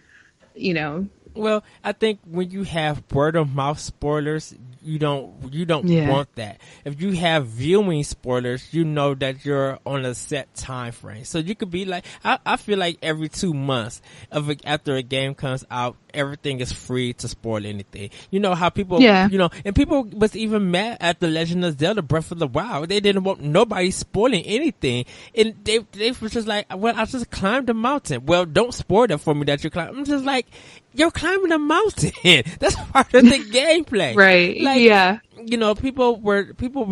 Well, I think when you have word of mouth spoilers, you don't want that. If you have viewing spoilers, you know that you're on a set time frame. So you could be like, I feel like every 2 months after a game comes out, everything is free to spoil anything. You know how people, and people was even mad at The Legend of Zelda Breath of the Wild. They didn't want nobody spoiling anything. And they were just like, well, I just climbed the mountain. Well, don't spoil that for me that you climbed. I'm just like, you're climbing a mountain. That's part of the gameplay. Right. Like, yeah. People were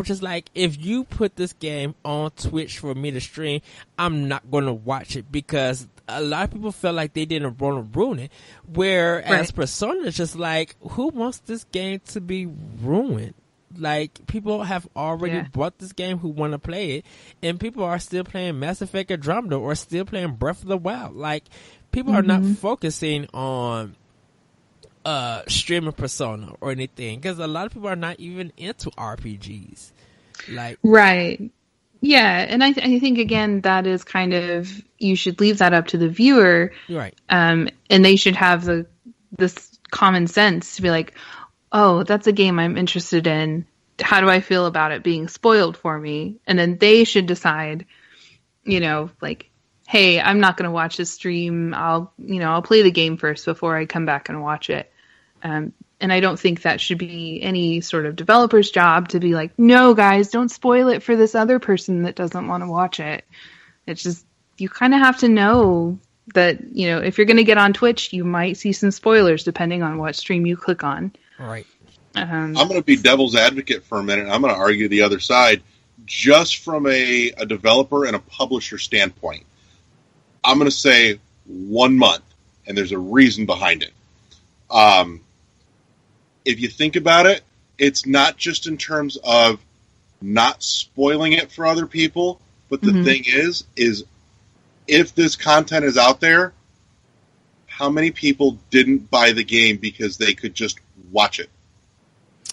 just like, if you put this game on Twitch for me to stream, I'm not going to watch it, because a lot of people felt like they didn't want to ruin it. Whereas Persona is just like, who wants this game to be ruined? Like, people have already bought this game who want to play it, and people are still playing Mass Effect Andromeda or still playing Breath of the Wild. Like, people are not focusing on streaming persona or anything, because a lot of people are not even into RPGs. Like, right. Yeah, and I think, again, that is kind of, you should leave that up to the viewer. Right. And they should have this common sense to be like, oh, that's a game I'm interested in. How do I feel about it being spoiled for me? And then they should decide, like, hey, I'm not going to watch this stream. I'll play the game first before I come back and watch it. And I don't think that should be any sort of developer's job to be like, no, guys, don't spoil it for this other person that doesn't want to watch it. It's just, you kind of have to know that, if you're going to get on Twitch, you might see some spoilers depending on what stream you click on. All right. I'm going to be devil's advocate for a minute. I'm going to argue the other side. Just from a developer and a publisher standpoint, I'm going to say 1 month, and there's a reason behind it. If you think about it, it's not just in terms of not spoiling it for other people, but the thing is if this content is out there, how many people didn't buy the game because they could just watch it?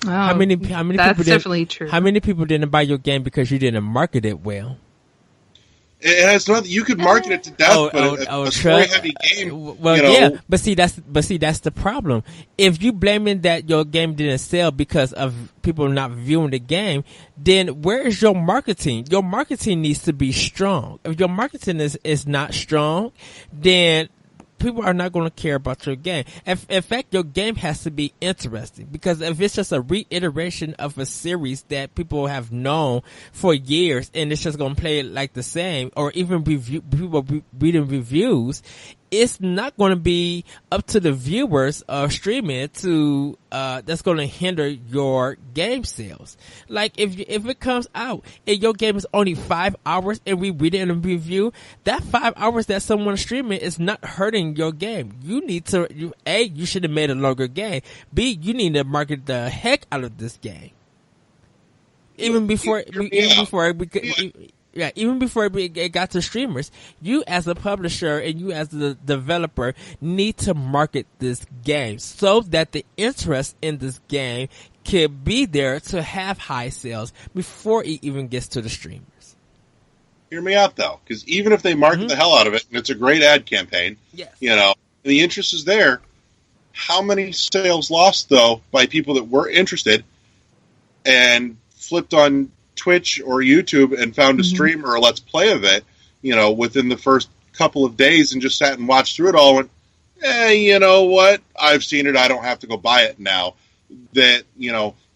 Oh, how many that's people definitely true. How many people didn't buy your game because you didn't market it well? It has nothing. You could market it to death, but a story-heavy game. Well, yeah, but see, that's the problem. If you blaming that your game didn't sell because of people not viewing the game, then where is your marketing? Your marketing needs to be strong. If your marketing is not strong, then people are not going to care about your game. In fact, your game has to be interesting, because if it's just a reiteration of a series that people have known for years and it's just going to play it like the same, or even people reading reviews, it's not going to be up to the viewers of streaming to that's going to hinder your game sales. Like, if it comes out and your game is only 5 hours and we read it in a review, that 5 hours that someone is streaming is not hurting your game. You need to, you should have made a longer game. B, you need to market the heck out of this game. Even before it got to streamers, you as a publisher and you as the developer need to market this game so that the interest in this game can be there to have high sales before it even gets to the streamers. Hear me out, though, because even if they market the hell out of it, and it's a great ad campaign, yes, and the interest is there, how many sales lost, though, by people that were interested and flipped on Twitch or YouTube and found a stream or a Let's Play of it, within the first couple of days, and just sat and watched through it all and went, you know what? I've seen it. I don't have to go buy it now. That,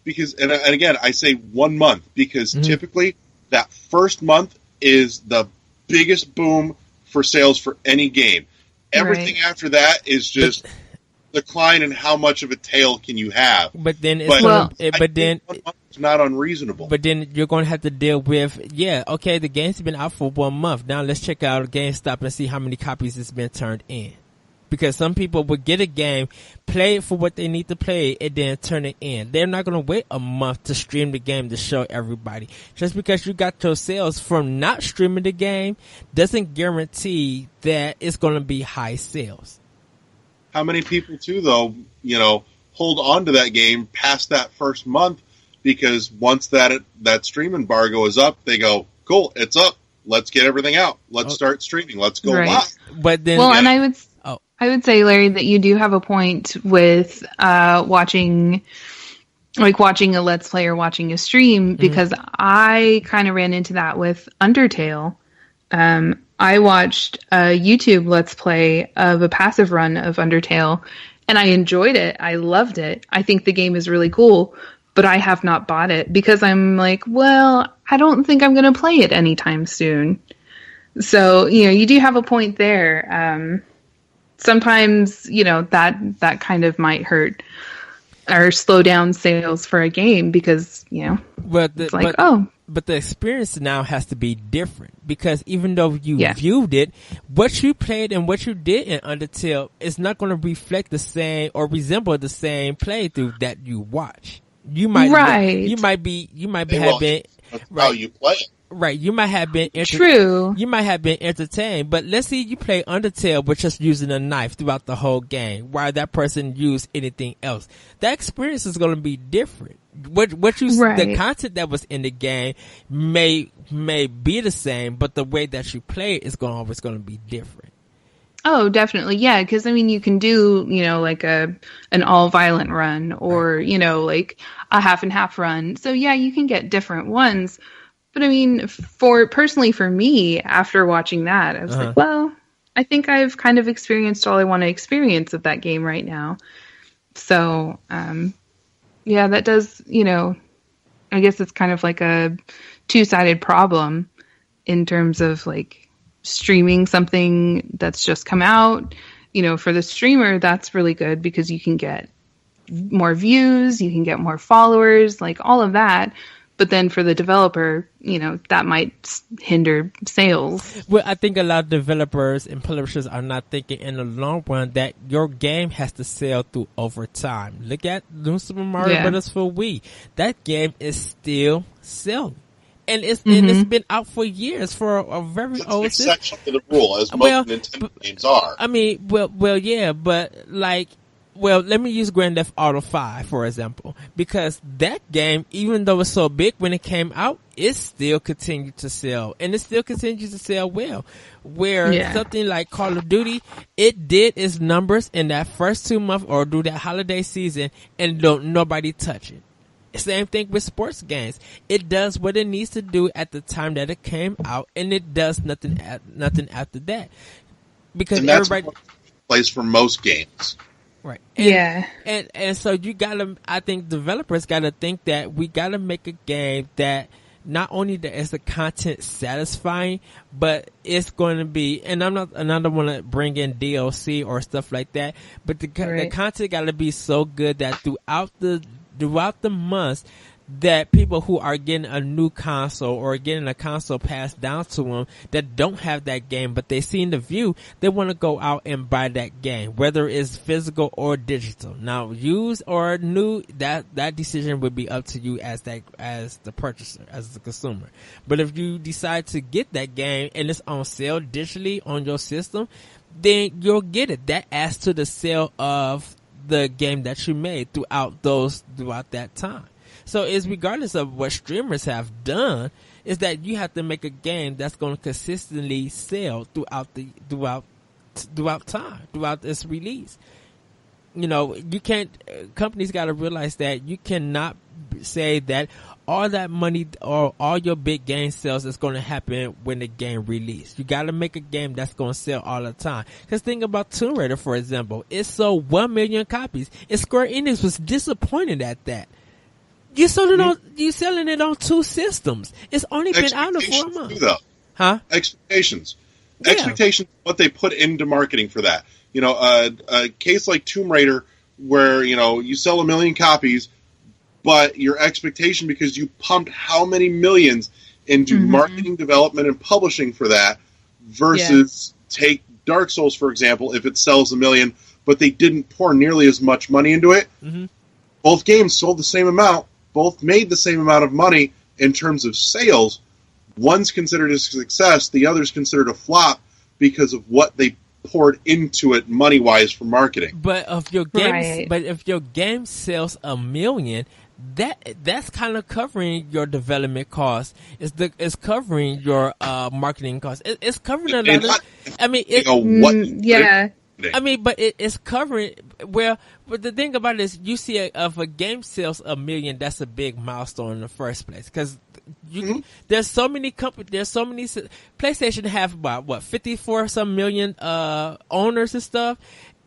because, and again, I say 1 month, because typically that first month is the biggest boom for sales for any game. Everything after that is just decline, and how much of a tail can you have? But then it's not unreasonable. But then you're going to have to deal with, okay, the game's been out for 1 month. Now let's check out GameStop and see how many copies it's been turned in. Because some people would get a game, play it for what they need to play, and then turn it in. They're not going to wait a month to stream the game to show everybody. Just because you got your sales from not streaming the game doesn't guarantee that it's going to be high sales. How many people, too, though, hold on to that game past that first month, because once that stream embargo is up, they go, cool, it's up. Let's get everything out. Let's start streaming. Let's go live. But then, and I would say, Larry, that you do have a point with watching a Let's Play or watching a stream, because I kind of ran into that with Undertale. I watched a YouTube Let's Play of a passive run of Undertale, and I enjoyed it. I loved it. I think the game is really cool, but I have not bought it because I'm like, well, I don't think I'm going to play it anytime soon. So, you do have a point there. Sometimes, that kind of might hurt or slow down sales for a game because, but the experience now has to be different, because even though you viewed it, what you played and what you did in Undertale is not going to reflect the same or resemble the same playthrough that you watch. You might right. You might Hey, have been right. How you play it. Right, you might have been true. You might have been entertained, but let's see you play Undertale with just using a knife throughout the whole game, while that person used anything else. That experience is going to be different. The content that was in the game may be the same, but the way that you play it is always going to be different. Oh, definitely. Yeah. Cause I mean, you can do, like an all violent run or, right. Like a half and half run. So yeah, you can get different ones. But I mean, personally for me, after watching that, I was like, well, I think I've kind of experienced all I want to experience of that game right now. So, yeah, that does, I guess it's kind of like a two-sided problem in terms of like streaming something that's just come out. For the streamer, that's really good because you can get more views, you can get more followers, like all of that. But then for the developer, that might hinder sales. Well, I think a lot of developers and publishers are not thinking in the long run that your game has to sell through over time. Look at New Super Mario Brothers for Wii. That game is still selling. And it's been out for years for a very old system. That's an exception to the rule, as most Nintendo games are. I mean, well, yeah, but like, well, let me use Grand Theft Auto 5, for example, because that game, even though it's so big when it came out, it still continued to sell, and it still continues to sell well. Where something like Call of Duty, it did its numbers in that first 2 months or do that holiday season, and don't nobody touch it. Same thing with sports games. It does what it needs to do at the time that it came out, and it does nothing after that. Because and that's everybody plays for most games. Right. And so you gotta, I think developers gotta think that we gotta make a game that not only that is the content satisfying, but it's going to be, and I don't want to bring in DLC or stuff like that, but the content gotta be so good that throughout the months, that people who are getting a new console or getting a console passed down to them that don't have that game, but they see the view, they want to go out and buy that game, whether it's physical or digital. Now, used or new, that decision would be up to you as the purchaser, as the consumer. But if you decide to get that game and it's on sale digitally on your system, then you'll get it. That adds to the sale of the game that you made throughout that time. So it's regardless of what streamers have done, is that you have to make a game that's going to consistently sell throughout time, throughout its release. You can't, companies got to realize that you cannot say that all that money or all your big game sales is going to happen when the game release. You got to make a game that's going to sell all the time. Because think about Tomb Raider, for example. It sold 1 million copies, and Square Enix was disappointed at that. You selling it on 2 systems. It's only been out for a month. Too, Expectations. Yeah. Expectations. What they put into marketing for that. A case like Tomb Raider, where you sell 1 million copies, but your expectation, because you pumped how many millions into marketing, development, and publishing for that, versus take Dark Souls, for example, if it sells 1 million, but they didn't pour nearly as much money into it. Both games sold the same amount. Both made the same amount of money in terms of sales. One's considered a success, the other's considered a flop because of what they poured into it money-wise for marketing. But if your game sells 1 million, that's kind of covering your development costs. It's covering your marketing costs. It's covering a lot of. I mean, I mean, but it's covering. Well, but the thing about it is, you see, if a game sells 1 million, that's a big milestone in the first place. Because there's so many companies, there's so many. PlayStation have about 54 some million owners and stuff,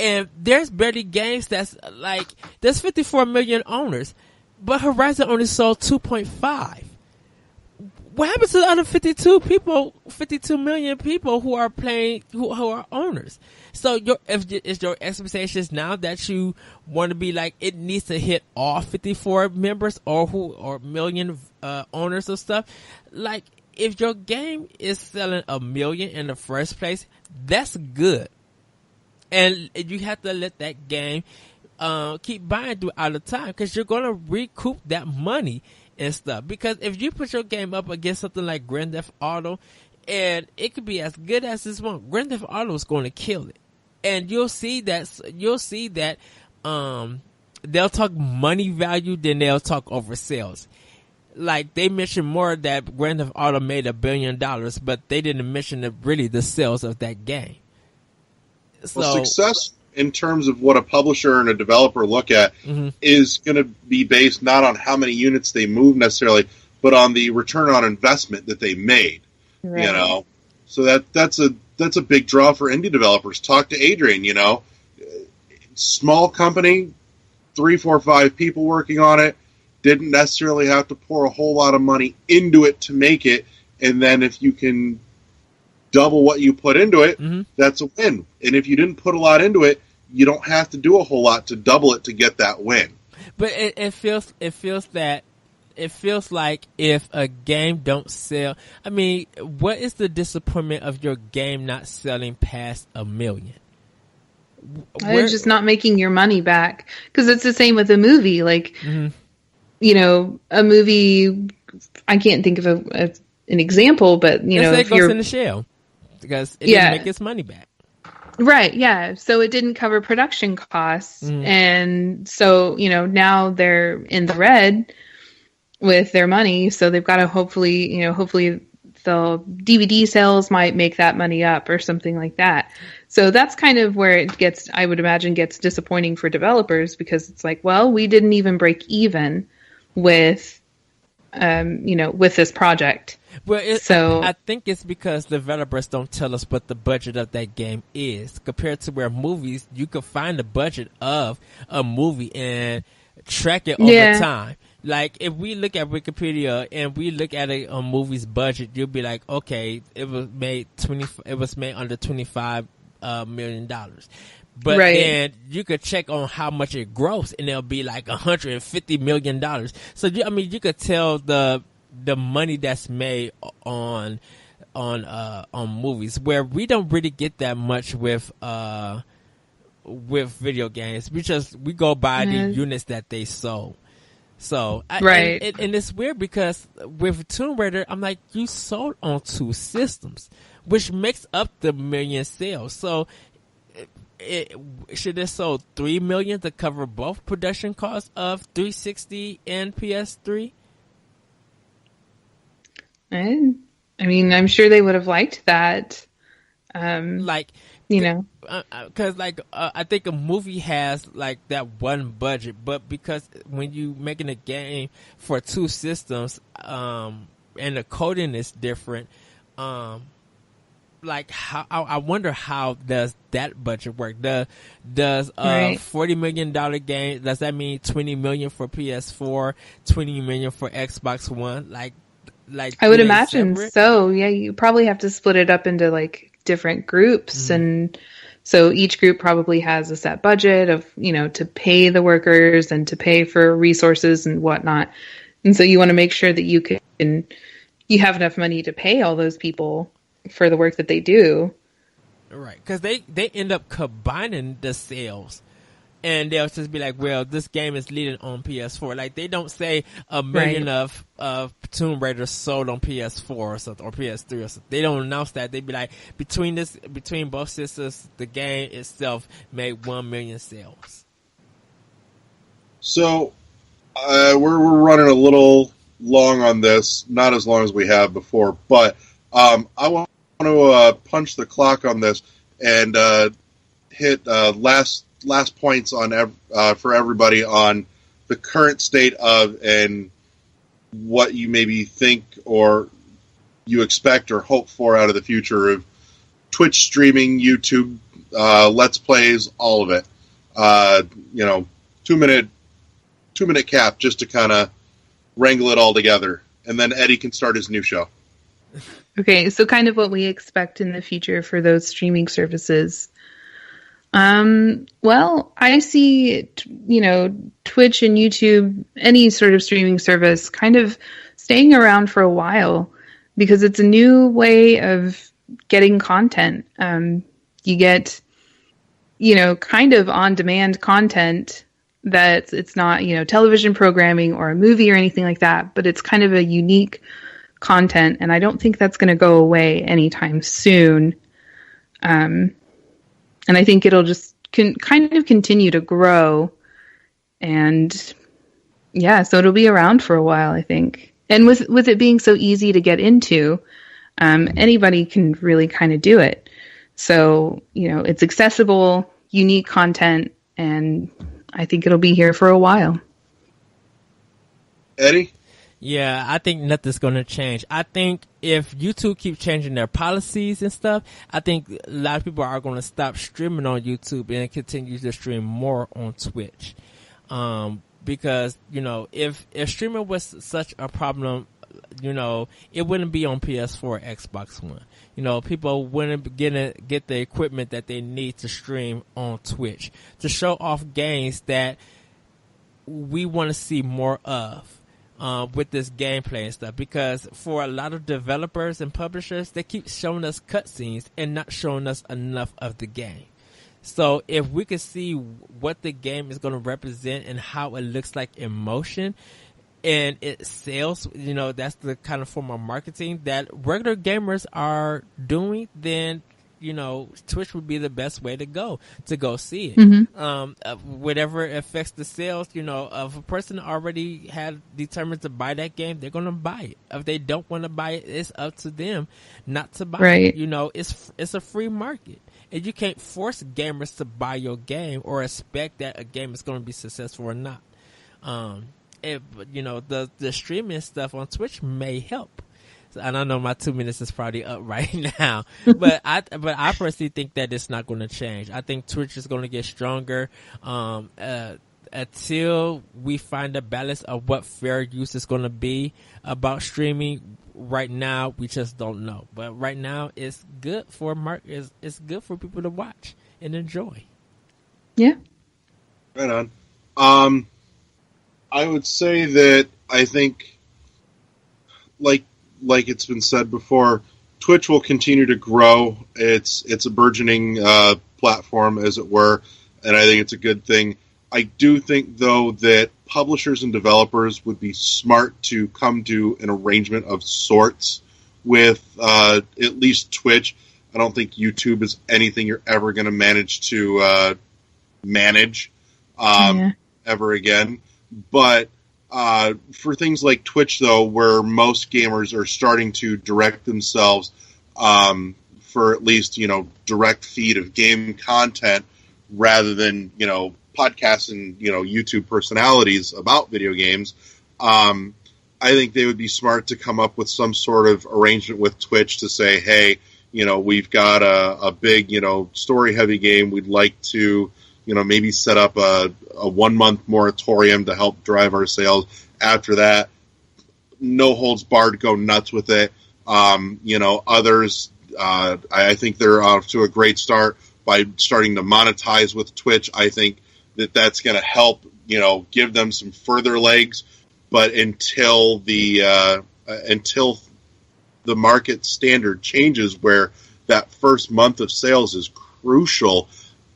and there's barely games that's like there's 54 million owners, but Horizon only sold 2.5. What happens to the other 52 million people who are playing, who are owners? So is your expectations now that you want to be like, it needs to hit all 54 members or million owners of stuff? Like, if your game is selling 1 million in the first place, that's good. And you have to let that game keep buying throughout the time, because you're gonna recoup that money and stuff. Because if you put your game up against something like Grand Theft Auto, and it could be as good as this one, Grand Theft Auto is going to kill it, and you'll see that they'll talk money value than they'll talk over sales. Like, they mentioned more that Grand Theft Auto made $1 billion, but they didn't mention the sales of that game. So, well, success in terms of what a publisher and a developer look at is going to be based not on how many units they move necessarily, but on the return on investment that they made. Right. You know, so that's a big draw for indie developers. Talk to Adrian. You know, small company, 3, 4, 5 people working on it. Didn't necessarily have to pour a whole lot of money into it to make it, and then if you can double what you put into it, that's a win. And if you didn't put a lot into it, you don't have to do a whole lot to double it to get that win. But it feels like if a game don't sell, I mean, what is the disappointment of your game not selling past 1 million? It's just not making your money back, because it's the same with a movie. Like, you know, a movie, I can't think of an example, but you know, if you're in the shell because it didn't make its money back. Right, yeah. So it didn't cover production costs. And so, you know, now they're in the red with their money. So they've got to hopefully the DVD sales might make that money up or something like that. So that's kind of where it gets, I would imagine, gets disappointing for developers, because it's like, well, we didn't even break even with, with this project. Well, I think it's because developers don't tell us what the budget of that game is, compared to where movies, you can find the budget of a movie and track it over time. Like, if we look at Wikipedia and we look at a movie's budget, you'll be like, okay, it was made under $25 million. But then you could check on how much it grossed, and it'll be like $150 million. So you could tell the money that's made on movies, where we don't really get that much with video games. We go by the units that they sold. So and it's weird, because with Tomb Raider, I'm like, you sold on 2 systems, which makes up the million sales. So it should have sold 3 million to cover both production costs of 360 and PS3. I mean, I'm sure they would have liked that. Because I think a movie has like that one budget, but because when you making a game for 2 systems, and the coding is different, like how I wonder how does that budget work? Does $40 million game, does that mean 20 million for PS4, 20 million for Xbox One? Like I would imagine separate? So. Yeah, you probably have to split it up into like different groups, and so each group probably has a set budget of, to pay the workers and to pay for resources and whatnot. And so you want to make sure that you have enough money to pay all those people for the work that they do. Right. Because they end up combining the sales, and they'll just be like, well, this game is leading on PS4. Like, they don't say 1 million of Tomb Raider sold on PS4 or something, or PS3 or something. They don't announce that. They'd be like, between both systems, the game itself made 1 million sales. So, we're running a little long on this, not as long as we have before, but I want to punch the clock on this and hit last points on for everybody on the current state of and what you maybe think or you expect or hope for out of the future of Twitch streaming, YouTube, Let's Plays, all of it. 2 minute cap just to kind of wrangle it all together, and then Eddie can start his new show. Okay, so kind of what we expect in the future for those streaming services. Well, I see, Twitch and YouTube, any sort of streaming service, kind of staying around for a while, because it's a new way of getting content. You get, kind of on-demand content that it's not, television programming or a movie or anything like that, but it's kind of a unique content, and I don't think that's going to go away anytime soon. And I think it'll just kind of continue to grow, and yeah, so it'll be around for a while, I think. And with it being so easy to get into, anybody can really kind of do it. So, it's accessible, unique content, and I think it'll be here for a while. Eddie? Yeah, I think nothing's going to change. I think if YouTube keeps changing their policies and stuff, I think a lot of people are going to stop streaming on YouTube and continue to stream more on Twitch. Because, if streaming was such a problem, it wouldn't be on PS4 or Xbox One. People wouldn't get the equipment that they need to stream on Twitch to show off games that we want to see more of. With this gameplay and stuff, because for a lot of developers and publishers, they keep showing us cutscenes and not showing us enough of the game. So if we could see what the game is going to represent and how it looks like in motion, and it sells, that's the kind of form of marketing that regular gamers are doing, then Twitch would be the best way to go see it. Mm-hmm. Whatever affects the sales, if a person already had determined to buy that game, they're going to buy it. If they don't want to buy it, it's up to them not to buy it. It's a free market. And you can't force gamers to buy your game or expect that a game is going to be successful or not. The streaming stuff on Twitch may help. And I know my 2 minutes is probably up right now, but I personally think that it's not going to change. I think Twitch is going to get stronger until we find a balance of what fair use is going to be about streaming. Right now, we just don't know. But right now, it's good for it's good for people to watch and enjoy. Yeah. Right on. I would say that I think, like it's been said before, Twitch will continue to grow. It's a burgeoning platform, as it were, and I think it's a good thing. I do think, though, that publishers and developers would be smart to come to an arrangement of sorts with at least Twitch. I don't think YouTube is anything you're ever going to manage to manage ever again. But for things like Twitch, though, where most gamers are starting to direct themselves for at least, direct feed of game content rather than, podcasts and, YouTube personalities about video games, I think they would be smart to come up with some sort of arrangement with Twitch to say, hey, we've got a big, story-heavy game. We'd like to, maybe set up a 1 month moratorium to help drive our sales. After that, no holds barred, go nuts with it. Others, I think they're off to a great start by starting to monetize with Twitch. I think that's going to help, give them some further legs. But until the market standard changes, where that first month of sales is crucial,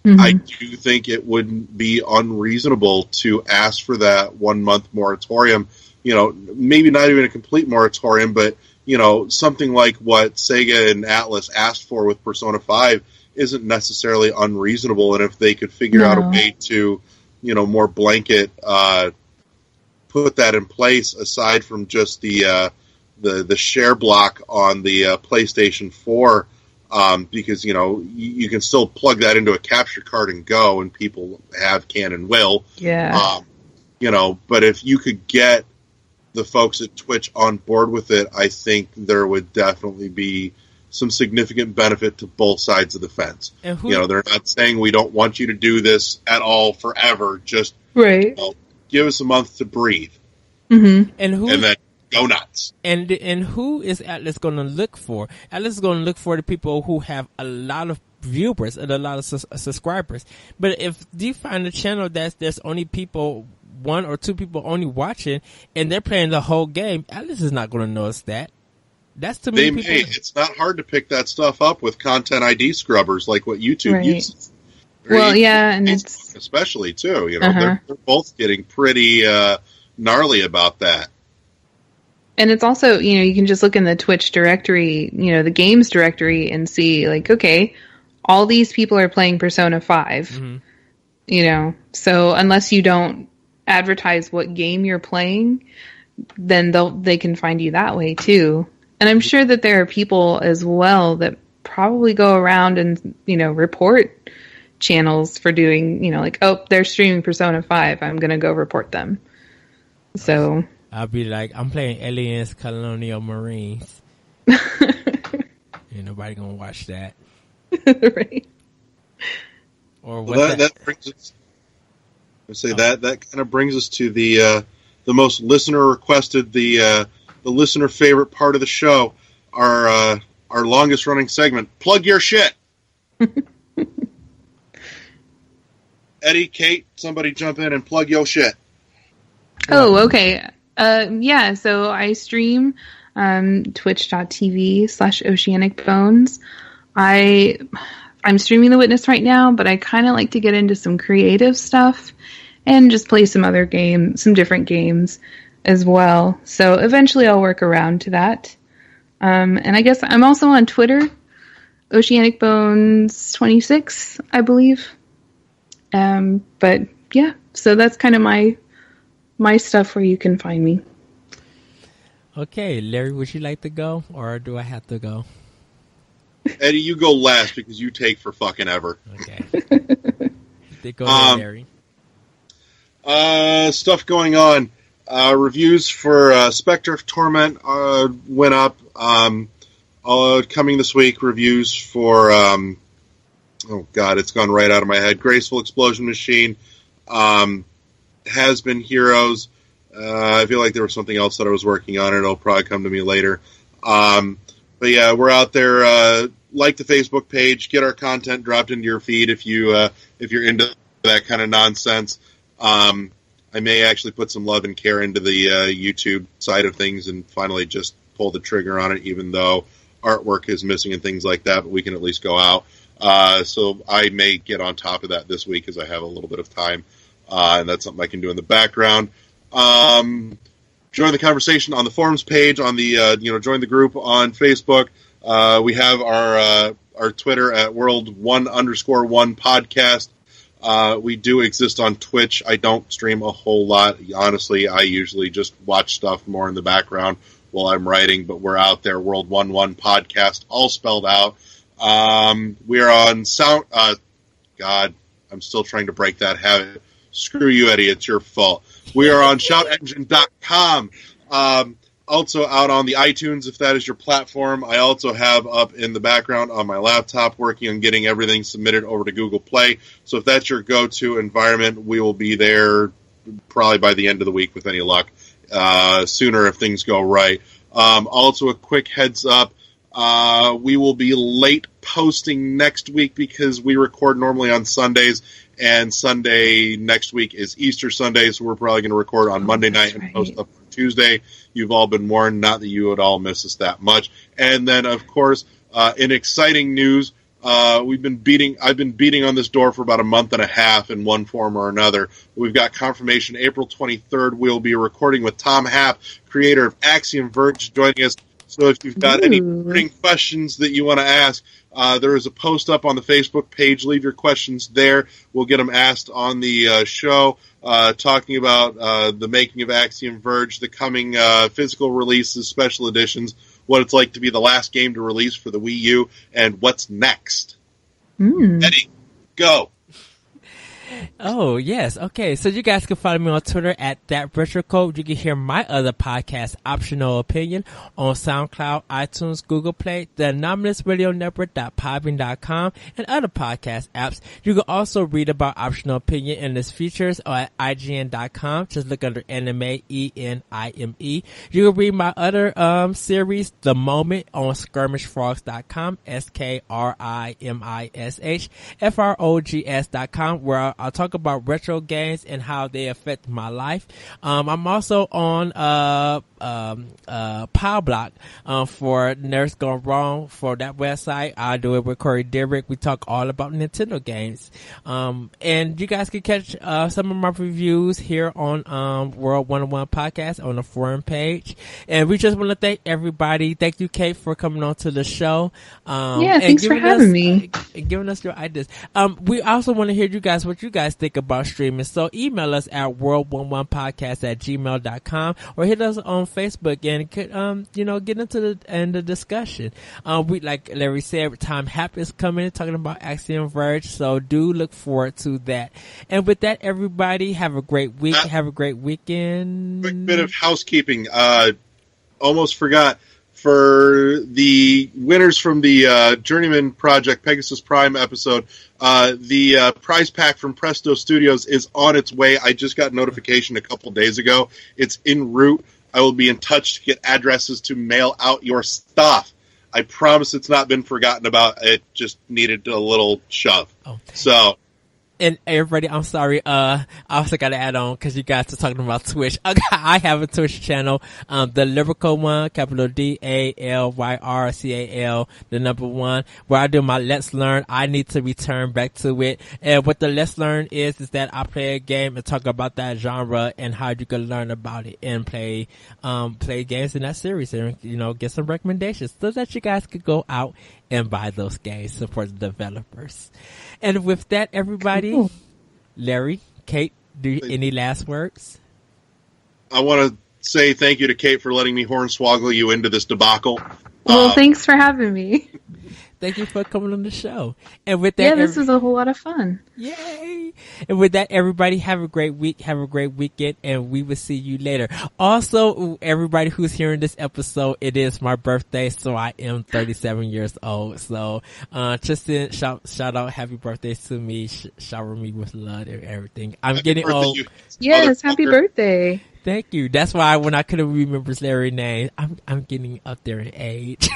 mm-hmm. I do think it wouldn't be unreasonable to ask for that 1 month moratorium. Maybe not even a complete moratorium, but something like what Sega and Atlas asked for with Persona 5 isn't necessarily unreasonable. And if they could figure out a way to, more blanket put that in place, aside from just the share block on the PlayStation 4. Because, you can still plug that into a capture card and go, and people can and will. Yeah. But if you could get the folks at Twitch on board with it, I think there would definitely be some significant benefit to both sides of the fence. And they're not saying we don't want you to do this at all forever. Just give us a month to breathe. Mm-hmm. And then go nuts. And who is Atlas going to look for? Atlas is going to look for the people who have a lot of viewers and a lot of subscribers. But if you find a channel there's only people, 1 or 2 people only watching, and they're playing the whole game, Atlas is not going to notice that. That's too many people. It's not hard to pick that stuff up with content ID scrubbers like what YouTube uses. Well, yeah, and Facebook especially too. You know, they're both getting pretty gnarly about that. And it's also, you know, you can just look in the Twitch directory, you know, the games directory, and see, like, okay, all these people are playing Persona 5. You know, so unless you don't advertise what game you're playing, then they can find you that way too. And I'm sure that there are people as well that probably go around and, you know, report channels for doing, you know, like, oh, they're streaming Persona 5, I'm going to go report them. So I'll be like, I'm playing Aliens Colonial Marines. Ain't nobody going to watch that. Right. Or what that brings us, I say that kind of brings us to the most listener requested, the listener favorite part of the show, our longest running segment, Plug Your Shit. Eddie, Kate, somebody jump in and plug your shit. Oh, okay. Yeah, so I stream twitch.tv/Oceanicbones. I'm streaming The Witness right now, but I kind of like to get into some creative stuff and just play some different games as well. So eventually I'll work around to that. And I guess I'm also on Twitter, Oceanicbones26, I believe. But yeah, so that's kind of my stuff where you can find me. Okay, Larry, would you like to go, or do I have to go? Eddie, you go last because you take for fucking ever. Okay. Go ahead, Larry. Stuff going on. Reviews for Spectre of Torment went up. Coming this week, reviews for oh god, it's gone right out of my head. Graceful Explosion Machine, Has Been Heroes. I feel like there was something else that I was working on, and it'll probably come to me later. But yeah, we're out there. Like the Facebook page, get our content dropped into your feed if you're into that kind of nonsense. I may actually put some love and care into the YouTube side of things and finally just pull the trigger on it, even though artwork is missing and things like that. But we can at least go out. So I may get on top of that this week as I have a little bit of time, and that's something I can do in the background. Join the conversation on the forums page, on the join the group on Facebook. We have our Twitter at World1_1 podcast. We do exist on Twitch. I don't stream a whole lot. Honestly, I usually just watch stuff more in the background while I'm writing, but we're out there, World1 podcast, all spelled out. We're on Sound... God, I'm still trying to break that habit. Screw you, Eddie. It's your fault. We are on ShoutEngine.com. Also out on the iTunes, if that is your platform. I also have up in the background on my laptop working on getting everything submitted over to Google Play. So if that's your go-to environment, we will be there probably by the end of the week with any luck. Sooner if things go right. Also a quick heads up. We will be late posting next week because we record normally on Sundays, and Sunday next week is Easter Sunday, so we're probably going to record on Monday night and post up on Tuesday. You've all been warned, not that you would all miss us that much. And then, of course, in exciting news, I've been beating on this door for about a month and a half in one form or another. We've got confirmation April 23rd. We'll be recording with Tom Happ, creator of Axiom Verge, joining us. So if you've got any burning questions that you want to ask, there is a post up on the Facebook page. Leave your questions there. We'll get them asked on the show, talking about the making of Axiom Verge, the coming physical releases, special editions, what it's like to be the last game to release for the Wii U, and what's next. Eddie, go. Oh, yes. Okay. So you guys can follow me on Twitter at ThatRetroCode. You can hear my other podcast, Optional Opinion, on SoundCloud, iTunes, Google Play, the Anomalous Radio Network.podbean.com, and other podcast apps. You can also read about Optional Opinion and its features at IGN.com. Just look under Anime, ENIME. You can read my other series, The Moment, on SkirmishFrogs.com, SkirmishFrogs.com, where I'll talk about retro games and how they affect my life. I'm also on Power Block, for Nerds Gone Wrong for that website. I do it with Corey Derrick. We talk all about Nintendo games. And you guys can catch, some of my reviews here on, World 101 Podcast on the forum page. And we just want to thank everybody. Thank you, Kate, for coming on to the show. Thanks for having me. And giving us your ideas. We also want to hear you guys, what you guys think about streaming. So email us at world11podcast@gmail.com or hit us on Facebook and, get into the discussion. We, like Larry said, Time Hap is coming, talking about Axiom Verge. So do look forward to that. And with that, everybody, have a great week. Have a great weekend. Quick bit of housekeeping. Almost forgot. For the winners from the Journeyman Project Pegasus Prime episode, the prize pack from Presto Studios is on its way. I just got notification a couple days ago. It's en route. I will be in touch to get addresses to mail out your stuff. I promise it's not been forgotten about. It just needed a little shove. Oh. So... And everybody, I'm sorry, I also gotta add on, cause you guys are talking about Twitch. I have a Twitch channel, the Lyrical One, capital DALYRCAL, the number 1, where I do my Let's Learn. I need to return back to it. And what the Let's Learn is that I play a game and talk about that genre and how you can learn about it and play games in that series and, get some recommendations so that you guys could go out and buy those games, support the developers. And with that, everybody, cool. Larry, Kate, any last words? I want to say thank you to Kate for letting me hornswoggle you into this debacle. Well, thanks for having me. Thank you for coming on the show. And with that, this was a whole lot of fun. Yay! And with that, everybody, have a great week, have a great weekend, and we will see you later. Also, everybody who's hearing this episode, it is my birthday, so I am 37 years old. So, just shout out happy birthday to me, shower me with love and everything. I'm getting old. Yes, happy birthday. Thank you. That's why when I couldn't remember Larry's name, I'm getting up there in age.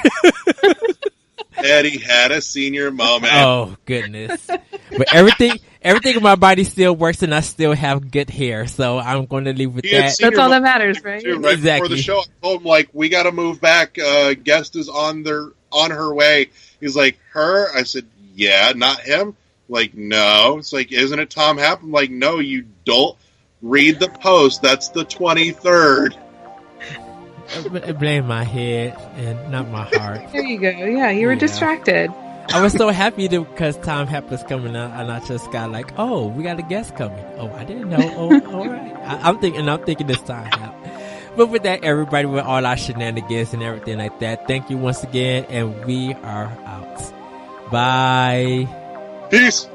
Eddie had a senior moment. Oh, goodness. But everything in my body still works and I still have good hair. So I'm going to leave with that. That's all that matters, right? Too, right exactly. Before the show, I told him, we got to move back. Guest is on her way. He's like, her? I said, yeah, not him. No. It's isn't it Tom Happ? I'm like, no, you don't. Read the post. That's the 23rd. Blame my head and not my heart. There you go. Yeah, you were distracted. I was so happy because Tom Happ was coming out, and I just got oh, we got a guest coming. Oh, I didn't know. Oh, all right. I'm thinking this Tom Happ. But with that, everybody, with all our shenanigans and everything like that, thank you once again, and we are out. Bye. Peace.